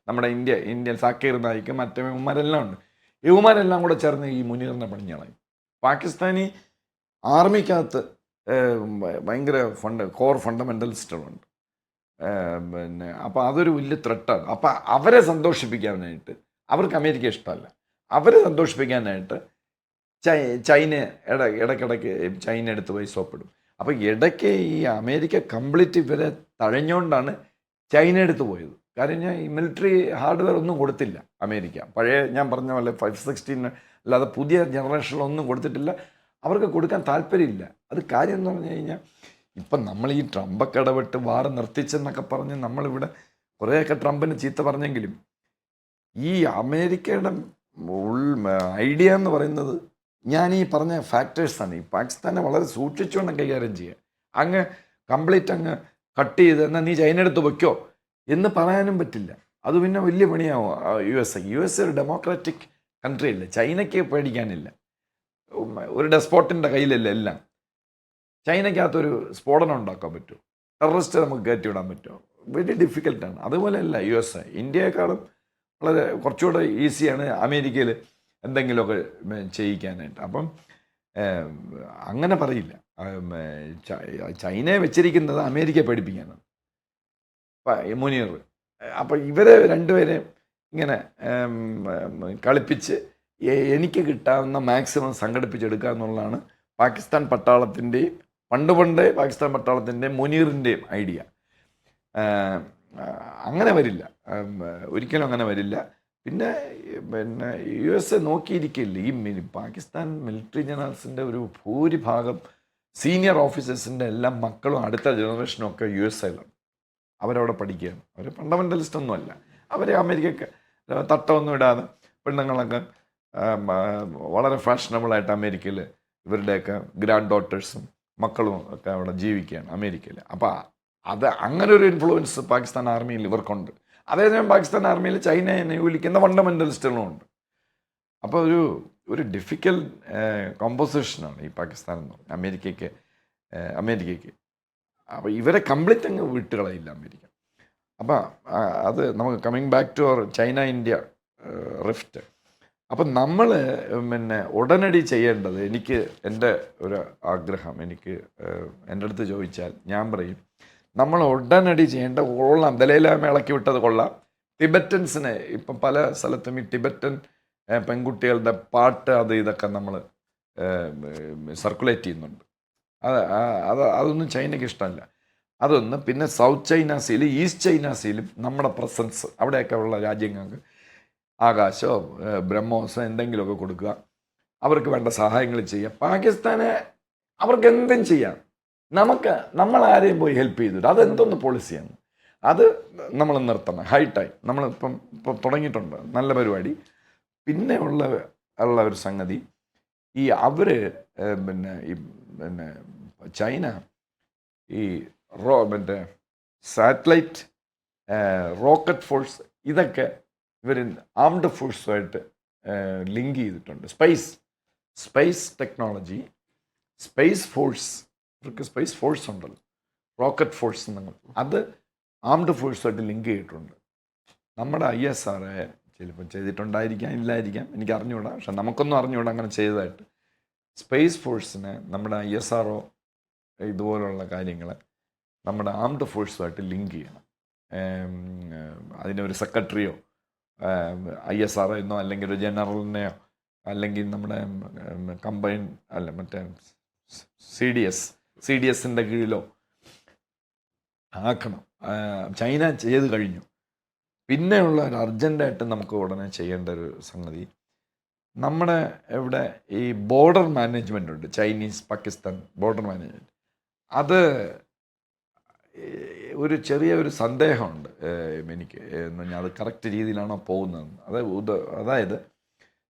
നമ്മുടെ ഇന്ത്യൻ സാക്കീർ നായിക്ക് മറ്റവന്മാരെല്ലാം ഉണ്ട്. ഇവന്മാരെല്ലാം കൂടെ ചേർന്ന് ഈ മുനീറിനെ പണിഞ്ഞളയും. പാകിസ്ഥാനി ആർമിക്കകത്ത് ഭയങ്കര കോർ ഫണ്ടമെൻ്റലിസ്റ്റുകളുണ്ട്. പിന്നെ അപ്പോൾ അതൊരു വലിയ ത്രെട്ടാണ്. അപ്പം അവരെ സന്തോഷിപ്പിക്കാനായിട്ട്, അവർക്ക് അമേരിക്ക ഇഷ്ടമല്ല, അവരെ സന്തോഷിപ്പിക്കാനായിട്ട് ചൈന ഇടയ്ക്കിടയ്ക്ക് ചൈന എടുത്ത് പോയി സോപ്പിടും. അപ്പോൾ ഇടയ്ക്ക് ഈ അമേരിക്ക കംപ്ലീറ്റ് ഇവരെ തഴഞ്ഞുകൊണ്ടാണ് ചൈന എടുത്ത് പോയത്. കാര്യം ഈ മിലിറ്ററി ഹാർഡ്വെയർ ഒന്നും കൊടുത്തില്ല അമേരിക്ക. പഴയ ഞാൻ പറഞ്ഞ പോലെ 516 അല്ലാതെ പുതിയ ജനറേഷനിലൊന്നും കൊടുത്തിട്ടില്ല. അവർക്ക് കൊടുക്കാൻ താല്പര്യമില്ല. അത് കാര്യം എന്ന് പറഞ്ഞു കഴിഞ്ഞാൽ ഇപ്പം നമ്മൾ ഈ ട്രംപൊക്കെ ഇടപെട്ട് വാർ നിർത്തിച്ചെന്നൊക്കെ പറഞ്ഞ് നമ്മളിവിടെ കുറേയൊക്കെ ട്രംപിന് ചീത്ത പറഞ്ഞെങ്കിലും ഈ അമേരിക്കയുടെ ഐഡിയ എന്ന് പറയുന്നത് ഞാൻ ഈ പറഞ്ഞ ഫാക്ടേഴ്സാണ് ഈ പാകിസ്ഥാനെ വളരെ സൂക്ഷിച്ചുകൊണ്ട് കൈകാര്യം ചെയ്യുക. അങ്ങ് കംപ്ലീറ്റ് അങ്ങ് കട്ട് ചെയ്ത് എന്നാൽ നീ ചൈന എടുത്ത് വയ്ക്കോ എന്ന് പറയാനും പറ്റില്ല. അത് പിന്നെ വലിയ പണിയാവും യു എസ് ഒരു ഡെമോക്രാറ്റിക് കൺട്രി അല്ലേ, ചൈനയ്ക്ക് പേടിക്കാനില്ല. ഒരു ഡെസ്പോട്ടിൻ്റെ കയ്യിലല്ല എല്ലാം. ചൈനയ്ക്കകത്തൊരു സ്ഫോടനം ഉണ്ടാക്കാൻ പറ്റുമോ? ടെററിസ്റ്റ് നമുക്ക് കയറ്റിവിടാൻ പറ്റുമോ? വെരി ഡിഫിക്കൽട്ടാണ്. അതുപോലെയല്ല യു എസ്. ഇന്ത്യയെക്കാളും വളരെ കുറച്ചുകൂടെ ഈസിയാണ് അമേരിക്കയിൽ എന്തെങ്കിലുമൊക്കെ ചെയ്യിക്കാനായിട്ട്. അപ്പം അങ്ങനെ പറയില്ല. ചൈനയെ വെച്ചിരിക്കുന്നത് അമേരിക്കയെ പഠിപ്പിക്കാനാണ് മുനീർ. അപ്പം ഇവരെ രണ്ടുപേരെയും ഇങ്ങനെ കളിപ്പിച്ച് എനിക്ക് കിട്ടാവുന്ന മാക്സിമം സംഘടിപ്പിച്ചെടുക്കുക എന്നുള്ളതാണ് പാകിസ്ഥാൻ പട്ടാളത്തിൻ്റെയും പണ്ട് പാകിസ്ഥാൻ പട്ടാളത്തിൻ്റെയും മുനീറിൻ്റെയും ഐഡിയ. അങ്ങനെ വരില്ല, ഒരിക്കലും അങ്ങനെ വരില്ല. പിന്നെ യു എസ് എ നോക്കിയിരിക്കില്ല. ഈ പാകിസ്ഥാൻ മിലിറ്ററി ജനറൽസിൻ്റെ ഒരു ഭൂരിഭാഗം സീനിയർ ഓഫീസേഴ്സിൻ്റെ എല്ലാം മക്കളും അടുത്ത ജനറേഷനും ഒക്കെ യു എസ് എയിലാണ്. അവരവിടെ പഠിക്കുകയാണ്. അവർ ഫണ്ടമെൻ്റലിസ്റ്റ് ഒന്നുമല്ല. അവരെ അമേരിക്കക്ക് തട്ടമൊന്നും ഇടാതെ പെണ്ണുങ്ങളൊക്കെ വളരെ ഫാഷനബിളായിട്ട് അമേരിക്കയിൽ ഇവരുടെയൊക്കെ ഗ്രാൻഡ് ഡോട്ടേഴ്സും മക്കളും ഒക്കെ അവിടെ ജീവിക്കുകയാണ് അമേരിക്കയിൽ. അപ്പോൾ അത് അങ്ങനെ ഒരു ഇൻഫ്ലുവൻസ് പാകിസ്ഥാൻ ആർമിയിൽ ഇവർക്കുണ്ട്. അതേസമയം പാകിസ്ഥാൻ ആർമിയിൽ ചൈനയെ അനുകൂലിക്കുന്ന ഫണ്ടമെൻ്റലിസ്റ്റുകളും ഉണ്ട്. അപ്പോൾ ഒരു ഡിഫിക്കൽട്ട് കോമ്പോസിഷനാണ് ഈ പാകിസ്ഥാൻ എന്ന് പറഞ്ഞാൽ അമേരിക്കയ്ക്ക്. അപ്പോൾ ഇവരെ കംപ്ലീറ്റ് അങ്ങ് വിട്ടുകളയില്ല അമേരിക്ക. അപ്പോൾ അത് നമുക്ക് കമ്മിങ് ബാക്ക് ടു അവർ ചൈന ഇന്ത്യ റിഫ്റ്റ്. അപ്പം നമ്മൾ പിന്നെ ഉടനടി ചെയ്യേണ്ടത്, എനിക്ക് എൻ്റെ ഒരു ആഗ്രഹം, എനിക്ക് എൻ്റെ അടുത്ത് ചോദിച്ചാൽ ഞാൻ പറയും, നമ്മൾ ഉടനടി ചെയ്യേണ്ട കൊള്ളാം, ദലൈലാമ ഇളക്കി വിട്ടത് കൊള്ളാം. ടിബറ്റൻസിനെ ഇപ്പം പല സ്ഥലത്തും ഈ ടിബറ്റൻ പെൺകുട്ടികളുടെ പാട്ട് അത് ഇതൊക്കെ നമ്മൾ സർക്കുലേറ്റ് ചെയ്യുന്നുണ്ട്. അതൊന്നും ചൈനയ്ക്ക് ഇഷ്ടമല്ല. അതൊന്ന്. പിന്നെ സൗത്ത് ചൈന സീലും ഈസ്റ്റ് ചൈന സീലും നമ്മുടെ പ്രസൻസ് അവിടെയൊക്കെ ഉള്ള രാജ്യങ്ങൾക്ക് ആകാശമോ ബ്രഹ്മോസോ എന്തെങ്കിലുമൊക്കെ കൊടുക്കുക, അവർക്ക് വേണ്ട സഹായങ്ങൾ ചെയ്യുക. പാകിസ്ഥാനെ അവർക്ക് എന്തും ചെയ്യാം, നമ്മൾ ആരെയും പോയി ഹെൽപ്പ് ചെയ്തിട്ട് അതെന്തൊന്ന് പോളിസിയാണ്, അത് നമ്മൾ നിർത്തണം. ഹൈറ്റായി ഇപ്പം തുടങ്ങിയിട്ടുണ്ട് നല്ല പരിപാടി. പിന്നെ ഉള്ള ഒരു സംഗതി, ഈ അവർ പിന്നെ ചൈന ഈ മറ്റേ സാറ്റലൈറ്റ് റോക്കറ്റ് ഫോഴ്സ് ഇതൊക്കെ ഇവർ ആംഡ് ഫോഴ്സുമായിട്ട് ലിങ്ക് ചെയ്തിട്ടുണ്ട്. സ്പേസ് ടെക്നോളജി, സ്പേസ് ഫോഴ്സ്, ഇവർക്ക് സ്പേസ് ഫോഴ്സ് ഉണ്ടല്ലോ, റോക്കറ്റ് ഫോഴ്സ് നിങ്ങൾ, അത് ആംഡ് ഫോഴ്സുമായിട്ട് ലിങ്ക് ചെയ്തിട്ടുണ്ട്. നമ്മുടെ ISR ചിലപ്പോൾ ചെയ്തിട്ടുണ്ടായിരിക്കാം, ഇല്ലായിരിക്കാം, എനിക്ക് അറിഞ്ഞുകൂടാ. പക്ഷെ നമുക്കൊന്നും അറിഞ്ഞുകൂടാ അങ്ങനെ ചെയ്തതായിട്ട്. സ്പേസ് ഫോഴ്സിനെ നമ്മുടെ ISRO ഇതുപോലുള്ള കാര്യങ്ങളെ നമ്മുടെ ആംഡ് ഫോഴ്സുമായിട്ട് ലിങ്ക് ചെയ്യണം. അതിനൊരു സെക്രട്ടറിയോ ISRO എന്നോ അല്ലെങ്കിൽ ഒരു ജനറലിനെയോ അല്ലെങ്കിൽ നമ്മുടെ കമ്പൈൻ അല്ല മറ്റേ CDSൻ്റെ കീഴിലോ ആക്കണം. ചൈന ചെയ്ത് കഴിഞ്ഞു. പിന്നെയുള്ള ഒരു അർജൻറ്റായിട്ട് നമുക്ക് ഉടനെ ചെയ്യേണ്ട ഒരു സംഗതി, നമ്മുടെ ഇവിടെ ഈ ബോർഡർ മാനേജ്മെൻ്റ് ഉണ്ട്, ചൈനീസ് പാകിസ്ഥാൻ ബോർഡർ മാനേജ്മെൻറ്റ്. അത് ഒരു ചെറിയൊരു സന്ദേഹമുണ്ട് എനിക്ക് എന്ന് പറഞ്ഞാൽ അത് കറക്റ്റ് രീതിയിലാണോ പോകുന്നതെന്ന്. അതായത്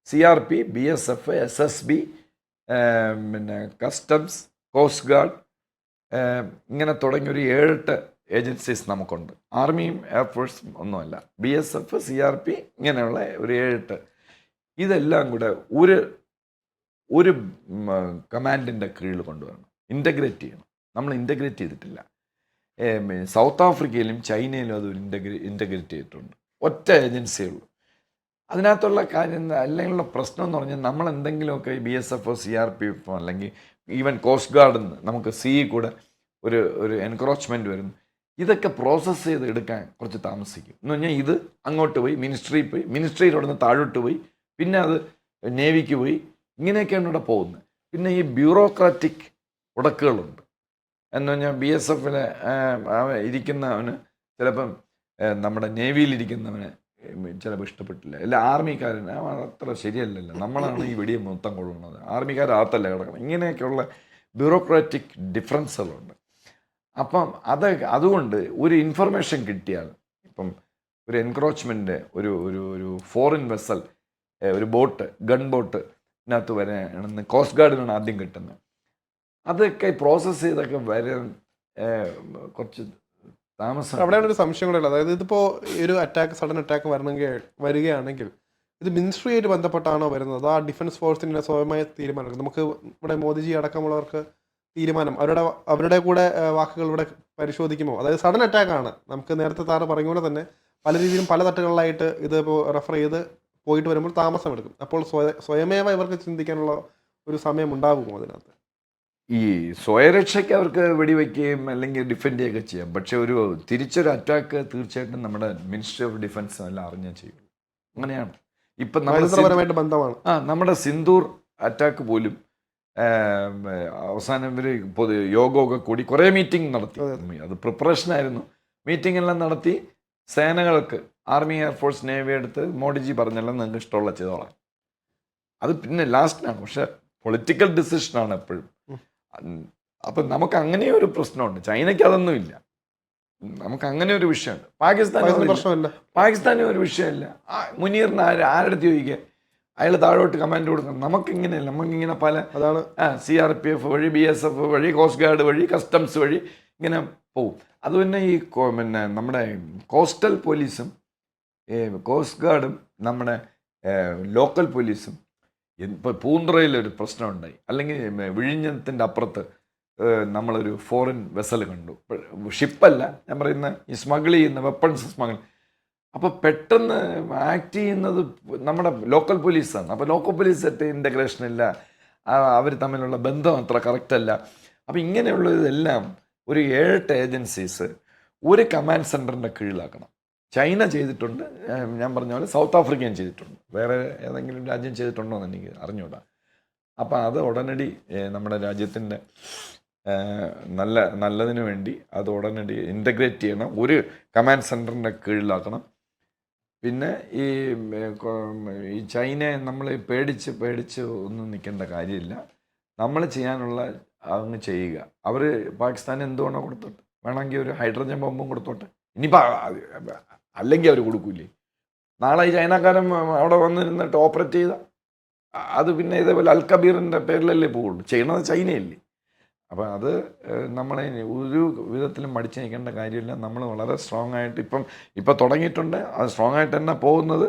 CRP, BSF, SSB, പിന്നെ കസ്റ്റംസ്, കോസ്റ്റ് ഗാർഡ്, ഇങ്ങനെ തുടങ്ങി ഒരു 7-8 ഏജൻസീസ് നമുക്കുണ്ട്. ആർമിയും എയർഫോഴ്സും ഒന്നുമല്ല. BSF, CRP ഇങ്ങനെയുള്ള ഒരു 7-8 ഇതെല്ലാം കൂടെ ഒരു കമാൻഡിൻ്റെ കീഴിൽ കൊണ്ടുവരണം, ഇൻ്റഗ്രേറ്റ് ചെയ്യണം. നമ്മൾ ഇൻ്റഗ്രേറ്റ് ചെയ്തിട്ടില്ല. സൗത്ത് ആഫ്രിക്കയിലും ചൈനയിലും അത് ഇൻ്റഗ്രേറ്റ് ചെയ്തിട്ടുണ്ട്. ഒറ്റ ഏജൻസിയുള്ളൂ. അതിനകത്തുള്ള കാര്യം അല്ലെങ്കിലുള്ള പ്രശ്നം എന്ന് പറഞ്ഞാൽ നമ്മൾ എന്തെങ്കിലുമൊക്കെ BSF, CRP അല്ലെങ്കിൽ ഈവൻ കോസ്റ്റ് ഗാർഡിൽ നിന്ന് നമുക്ക് കൂടെ ഒരു എൻക്രോച്ച്മെൻറ്റ് വരുന്നു. ഇതൊക്കെ പ്രോസസ്സ് ചെയ്ത് എടുക്കാൻ കുറച്ച് താമസിക്കും. എന്ന് പറഞ്ഞാൽ ഇത് അങ്ങോട്ട് പോയി മിനിസ്ട്രിയിലൂടെ നിന്ന് താഴോട്ട് പോയി, പിന്നെ അത് നേവിക്ക് പോയി, ഇങ്ങനെയൊക്കെയാണ് ഇവിടെ പോകുന്നത്. പിന്നെ ഈ ബ്യൂറോക്രാറ്റിക് ഉടക്കുകളുണ്ട്. എന്ന് പറഞ്ഞാൽ BSFൽ ഇരിക്കുന്നവന് ചിലപ്പം നമ്മുടെ നേവിയിലിരിക്കുന്നവന് ചിലപ്പോൾ ഇഷ്ടപ്പെട്ടില്ല. അല്ല ആർമിക്കാരൻ അത്ര ശരിയല്ലല്ലോ, നമ്മളാണ് ഈ വെടിയെ മൊത്തം കൊള്ളുന്നത്, ആർമിക്കാരകത്തല്ല കിടക്കണം. ഇങ്ങനെയൊക്കെയുള്ള ബ്യൂറോക്രാറ്റിക് ഡിഫറൻസുകളുണ്ട്. അപ്പം അതുകൊണ്ട് ഒരു ഇൻഫർമേഷൻ കിട്ടിയാൽ, ഇപ്പം ഒരു എൻക്രോച്ച്മെൻറ്റ്, ഒരു ഫോറിൻ വെസൽ, ഒരു ബോട്ട്, ഗൺ ബോട്ട് ഇതിനകത്ത് വരാണെന്ന് കോസ്റ്റ് ഗാർഡിനാണ് ആദ്യം കിട്ടുന്നത്. അതൊക്കെ പ്രോസസ്സ് ചെയ്തൊക്കെ വരാൻ കുറച്ച് താമസം. അവിടെയാണ് ഒരു സംശയം കൂടെ ഉള്ളത്. അതായത് ഇതിപ്പോൾ ഒരു അറ്റാക്ക്, സഡൻ അറ്റാക്ക് വരികയാണെങ്കിൽ ഇത് മിനിസ്ട്രിയായിട്ട് ബന്ധപ്പെട്ടാണോ വരുന്നത്, അതോ ആ ഡിഫൻസ് ഫോഴ്സിൻ്റെ സ്വയമായ തീരുമാനം? നമുക്ക് ഇവിടെ മോദിജി അടക്കമുള്ളവർക്ക് തീരുമാനം അവരുടെ കൂടെ വാക്കുകൾ ഇവിടെ പരിശോധിക്കുമോ? അതായത് സഡൻ അറ്റാക്കാണ്, നമുക്ക് നേരത്തെ താറ് പറഞ്ഞ പോലെ തന്നെ പല രീതിയിലും പല തട്ടുകളിലായിട്ട് ഇത് ഇപ്പോൾ റെഫർ ചെയ്ത് പോയിട്ട് വരുമ്പോൾ താമസമെടുക്കും. അപ്പോൾ സ്വയമേവ ഇവർക്ക് ചിന്തിക്കാനുള്ള ഒരു സമയം ഉണ്ടാകുമോ അതിനകത്ത്? ഈ സ്വയരക്ഷയ്ക്ക് അവർക്ക് വെടിവെക്കുകയും അല്ലെങ്കിൽ ഡിഫെൻഡ് ചെയ്യുകയൊക്കെ ചെയ്യാം. പക്ഷെ തിരിച്ചൊരു അറ്റാക്ക് തീർച്ചയായിട്ടും നമ്മുടെ മിനിസ്ട്രി ഓഫ് ഡിഫൻസ് എല്ലാം അറിഞ്ഞേ ചെയ്യും. അങ്ങനെയാണ് ഇപ്പം നയതന്ത്രപരമായിട്ട് ബന്ധമാണ്. നമ്മുടെ സിന്ദൂർ അറ്റാക്ക് പോലും അവസാനം ഇവർ യോഗമൊക്കെ കൂടി കുറേ മീറ്റിംഗ് നടത്തി. അത് പ്രിപ്പറേഷനായിരുന്നു. മീറ്റിംഗ് എല്ലാം നടത്തി സേനകൾക്ക്, ആർമി, എയർഫോഴ്സ്, നേവി എടുത്ത് മോഡിജി പറഞ്ഞെല്ലാം നിങ്ങൾക്ക് ഇഷ്ടമുള്ള ചെയ്തോളാം. അത് പിന്നെ ലാസ്റ്റിനാണ്. പക്ഷെ പൊളിറ്റിക്കൽ ഡിസിഷനാണ് എപ്പോഴും. അപ്പം നമുക്ക് അങ്ങനെ ഒരു പ്രശ്നമുണ്ട്. ചൈനയ്ക്ക് അതൊന്നുമില്ല. നമുക്ക് അങ്ങനെ ഒരു വിഷയമുണ്ട്. പാകിസ്ഥാന് ഒരു വിഷയമില്ല. മുനീറിന് ആരെടുത്ത് ചോദിക്കുക, അയാൾ താഴോട്ട് കമാൻഡ് കൊടുക്കണം. നമുക്കിങ്ങനെയല്ല. നമുക്കിങ്ങനെ പല CRPF വഴി, BSF വഴി, കോസ്റ്റ് ഗാർഡ് വഴി, കസ്റ്റംസ് വഴി ഇങ്ങനെ പോവും. അത് പിന്നെ ഈ നമ്മുടെ കോസ്റ്റൽ പോലീസും കോസ്റ്റ് ഗാർഡും നമ്മുടെ ലോക്കൽ പോലീസും ഇപ്പോൾ പൂന്തുറയിലൊരു പ്രശ്നമുണ്ടായി, അല്ലെങ്കിൽ വിഴിഞ്ഞത്തിൻ്റെ അപ്പുറത്ത് നമ്മളൊരു ഫോറിൻ വെസൽ കണ്ടു. ഷിപ്പല്ല, ഞാൻ പറയുന്ന ഈ സ്മഗിൾ ചെയ്യുന്ന വെപ്പൺസ് സ്മഗിൾ. അപ്പോൾ പെട്ടെന്ന് ആക്ട് ചെയ്യുന്നത് നമ്മുടെ ലോക്കൽ പോലീസാണ്. അപ്പോൾ ലോക്കൽ പോലീസായിട്ട് ഇൻ്റഗ്രേഷൻ ഇല്ല, അവർ തമ്മിലുള്ള ബന്ധം അത്ര കറക്റ്റല്ല. അപ്പോൾ ഇങ്ങനെയുള്ളതെല്ലാം ഒരു 7 ഏജൻസീസ് ഒരു കമാൻഡ് സെൻറ്ററിൻ്റെ കീഴിലാക്കണം. ചൈന ചെയ്തിട്ടുണ്ട്, ഞാൻ പറഞ്ഞ പോലെ സൗത്ത് ആഫ്രിക്കയും ചെയ്തിട്ടുണ്ട്. വേറെ ഏതെങ്കിലും രാജ്യം ചെയ്തിട്ടുണ്ടോ എന്ന് എനിക്ക് അറിഞ്ഞൂടാ. അപ്പോൾ അത് ഉടനടി നമ്മുടെ രാജ്യത്തിൻ്റെ നല്ലതിന് വേണ്ടി അത് ഉടനടി ഇൻ്റഗ്രേറ്റ് ചെയ്യണം, ഒരു കമാൻഡ് സെൻറ്ററിൻ്റെ കീഴിലാക്കണം. പിന്നെ ഈ ചൈനയെ നമ്മൾ പേടിച്ച് ഒന്നും നിൽക്കേണ്ട കാര്യമില്ല. നമ്മൾ ചെയ്യാനുള്ള അങ്ങ് ചെയ്യുക. അവർ പാകിസ്ഥാൻ എന്തുകൊണ്ടോ കൊടുത്തോട്ടെ, വേണമെങ്കിൽ ഒരു ഹൈഡ്രജൻ ബോംബും കൊടുത്തോട്ടെ. ഇനിയിപ്പോൾ അല്ലെങ്കിൽ അവർ കൊടുക്കൂലേ? നാളെ ഈ ചൈനക്കാരൻ അവിടെ വന്നിരുന്നിട്ട് ഓപ്പറേറ്റ് ചെയ്താൽ അത് പിന്നെ ഇതേപോലെ അൽ കബീറിൻ്റെ പേരിലല്ലേ പോവുള്ളൂ. ചെയ്യണത് ചൈനയല്ലേ? അപ്പം അത് നമ്മളെ ഒരു വിധത്തിലും മടിച്ചു നിൽക്കേണ്ട കാര്യമില്ല. നമ്മൾ വളരെ സ്ട്രോങ് ആയിട്ട് ഇപ്പം തുടങ്ങിയിട്ടുണ്ട്. അത് സ്ട്രോങ് ആയിട്ട് തന്നെ പോകുന്നത്.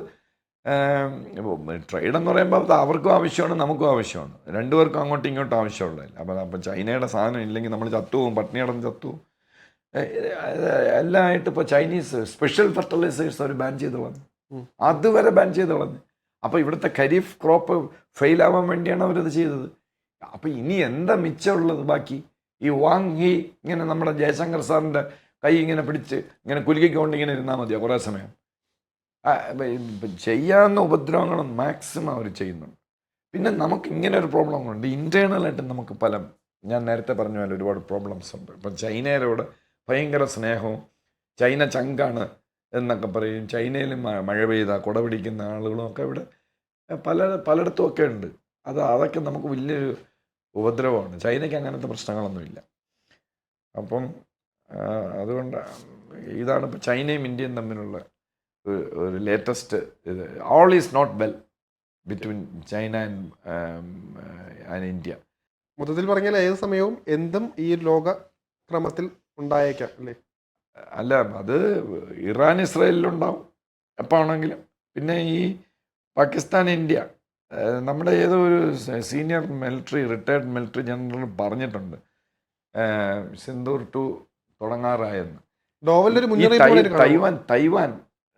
ട്രേഡ് എന്ന് പറയുമ്പോൾ അത് അവർക്കും ആവശ്യമാണ്, നമുക്കും ആവശ്യമാണ്. രണ്ടുപേർക്കും അങ്ങോട്ടും ഇങ്ങോട്ടും ആവശ്യമുള്ളതല്ല. അപ്പം ചൈനയുടെ സാധനം ഇല്ലെങ്കിൽ നമ്മൾ ചത്തുപോകും, പട്ടിണി കിടന്ന് ചത്തുപോകും. എല്ലാം ആയിട്ട് ഇപ്പോൾ ചൈനീസ് സ്പെഷ്യൽ ഫെർട്ടിലൈസേഴ്സ് അവർ ബാൻ ചെയ്ത് കളഞ്ഞു. അതുവരെ ബാൻ ചെയ്ത് കളഞ്ഞു. അപ്പോൾ ഇവിടുത്തെ ഖരീഫ് ക്രോപ്പ് ഫെയിലാവാൻ വേണ്ടിയാണ് അവരത് ചെയ്തത്. അപ്പം ഇനി എന്താ മിച്ചമുള്ളത് ബാക്കി? ഈ വാങ് ഹി ഇങ്ങനെ നമ്മുടെ ജയശങ്കർ സാറിൻ്റെ കൈ ഇങ്ങനെ പിടിച്ച് ഇങ്ങനെ കുലുക്കിക്കൊണ്ട് ഇങ്ങനെ ഇരുന്നാൽ മതിയോ കുറേ സമയം? ചെയ്യാവുന്ന ഉപദ്രവങ്ങളും മാക്സിമം അവർ ചെയ്യുന്നുണ്ട്. പിന്നെ നമുക്ക് ഇങ്ങനെ ഒരു പ്രോബ്ലം ഉണ്ട്. ഇൻറ്റേർണലായിട്ട് നമുക്ക് ഞാൻ നേരത്തെ പറഞ്ഞ പോലെ ഒരുപാട് പ്രോബ്ലംസ് ഉണ്ട്. ഇപ്പം ചൈനയോട് ഭയങ്കര സ്നേഹവും ചൈന ചങ്കാണ് എന്നൊക്കെ പറയും. ചൈനയിൽ മഴ പെയ്ത കുട പിടിക്കുന്ന ആളുകളും ഒക്കെ ഇവിടെ പലയിടത്തും ഒക്കെ ഉണ്ട്. അതൊക്കെ നമുക്ക് വലിയൊരു ഉപദ്രവമാണ്. ചൈനയ്ക്ക് അങ്ങനത്തെ പ്രശ്നങ്ങളൊന്നുമില്ല. അപ്പം അതുകൊണ്ട് ഇതാണ് ഇപ്പോൾ ചൈനയും ഇന്ത്യയും തമ്മിലുള്ള ഒരു ലേറ്റസ്റ്റ് ഇത്. All is not well between China and India. മൊത്തത്തിൽ പറഞ്ഞാൽ ഏത് സമയവും എന്തും ഈ ലോകക്രമത്തിൽ ഉണ്ടായേക്കാം അല്ലേ? അല്ല, അത് ഇറാൻ ഇസ്രായേലിലുണ്ടാവും എപ്പോഴാണെങ്കിലും. പിന്നെ ഈ പാകിസ്ഥാൻ ഇന്ത്യ, നമ്മുടെ ഏതോ ഒരു സീനിയർ റിട്ടയർഡ് മിലിറ്ററി ജനറൽ പറഞ്ഞിട്ടുണ്ട് സിന്ദൂർ 2 തുടങ്ങാറായെന്ന്. ഡോവലൊരു തൈവാൻ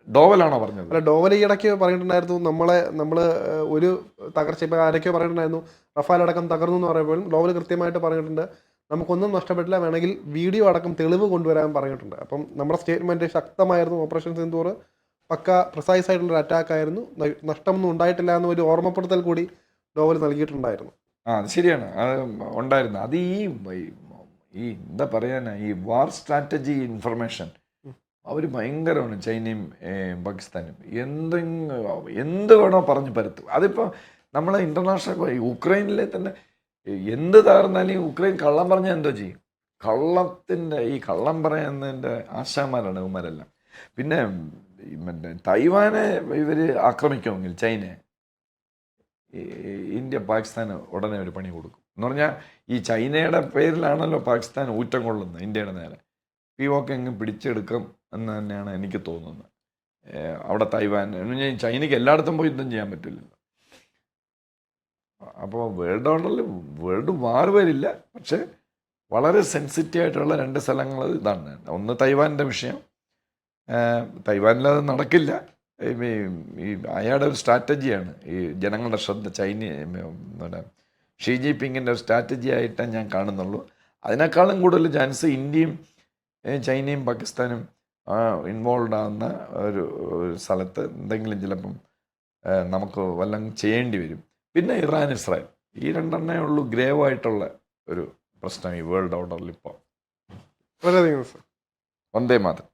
ഡോവലാണോ പറഞ്ഞത്? അല്ല, ഡോവൽ ഈ ഇടയ്ക്ക് പറഞ്ഞിട്ടുണ്ടായിരുന്നു നമ്മൾ ഒരു തകർച്ച, ഇപ്പോൾ ആരൊക്കെയോ പറഞ്ഞിട്ടുണ്ടായിരുന്നു റഫാൽ അടക്കം തകർന്നു എന്ന് പറയുമ്പോഴും ഡോവൽ കൃത്യമായിട്ട് പറഞ്ഞിട്ടുണ്ട് നമുക്കൊന്നും നഷ്ടപ്പെട്ടില്ല, വേണമെങ്കിൽ വീഡിയോ അടക്കം തെളിവ് കൊണ്ടുവരാൻ പറഞ്ഞിട്ടുണ്ട്. അപ്പം നമ്മുടെ സ്റ്റേറ്റ്മെൻറ്റ് ശക്തമായിരുന്നു. ഓപ്പറേഷൻ സിന്ദൂർ പക്ക പ്രിസൈസ് ആയിട്ടുള്ളൊരു അറ്റാക്ക് ആയിരുന്നു, നഷ്ടമൊന്നും ഉണ്ടായിട്ടില്ല എന്ന ഒരു ഓർമ്മപ്പെടുത്തൽ കൂടി ഡോവൽ നൽകിയിട്ടുണ്ടായിരുന്നു. അത് ശരിയാണ്, അത് ഉണ്ടായിരുന്നു. അത് ഈ എന്താ പറയാനാ, ഈ വാർ സ്ട്രാറ്റജി ഇൻഫർമേഷൻ അവർ ഭയങ്കരമാണ്. ചൈനയും പാകിസ്ഥാനും എന്ത് വേണോ പറഞ്ഞ് പരത്തും. അതിപ്പോൾ നമ്മൾ ഇൻ്റർനാഷണൽ യുക്രൈനിലെ തന്നെ എന്ത് തകർന്നാലും ഉക്രൈൻ കള്ളം പറഞ്ഞാൽ എന്തോ ചെയ്യും? ഈ കള്ളം പറയുന്നതിൻ്റെ ആശാന്മാരാണ് ഇവന്മാരെല്ലാം. പിന്നെ മറ്റേ തൈവാനെ ഇവർ ആക്രമിക്കുമെങ്കിൽ ചൈനയെ ഇന്ത്യ പാകിസ്ഥാന് ഉടനെ ഒരു പണി കൊടുക്കും എന്ന് പറഞ്ഞാൽ ഈ ചൈനയുടെ പേരിലാണല്ലോ പാകിസ്ഥാൻ ഊറ്റം കൊള്ളുന്നത് ഇന്ത്യയുടെ നേരെ. POK അങ്ങ് പിടിച്ചെടുക്കും എന്ന് തന്നെയാണ് എനിക്ക് തോന്നുന്നത്. അവിടെ തൈവാൻ എന്ന് പറഞ്ഞാൽ ചൈനയ്ക്ക് എല്ലായിടത്തും പോയി യുദ്ധം ചെയ്യാൻ പറ്റില്ലല്ലോ. അപ്പോൾ വേൾഡ് വാർ വരില്ല, പക്ഷെ വളരെ സെൻസിറ്റീവ് ആയിട്ടുള്ള 2 സ്ഥലങ്ങൾ ഇതാണ്. ഒന്ന് തൈവാൻ്റെ വിഷയം, തൈവാനിലത് നടക്കില്ല. ഈ അയാളുടെ ഒരു സ്ട്രാറ്റജിയാണ് ഈ ജനങ്ങളുടെ ശ്രദ്ധ ഷീ ജിൻപിങ്ങിൻ്റെ ഒരു സ്ട്രാറ്റജി ആയിട്ടേ ഞാൻ കാണുന്നുള്ളൂ. അതിനേക്കാളും കൂടുതൽ ചാൻസ് ഇന്ത്യയും ചൈനയും പാകിസ്ഥാനും ഇൻവോൾവ് ആകുന്ന ഒരു സ്ഥലത്ത് എന്തെങ്കിലും ചിലപ്പം നമുക്ക് വല്ലതും ചെയ്യേണ്ടി വരും. പിന്നെ ഇറാൻ, ഇസ്രായേൽ, ഈ 2 ഉള്ളൂ ഗ്രേവ് ആയിട്ടുള്ള ഒരു പ്രശ്നം ഈ വേൾഡ് ഓർഡറിൽ ഇപ്പോൾ. വളരെയധികം സർ. വന്ദേ മാതരം.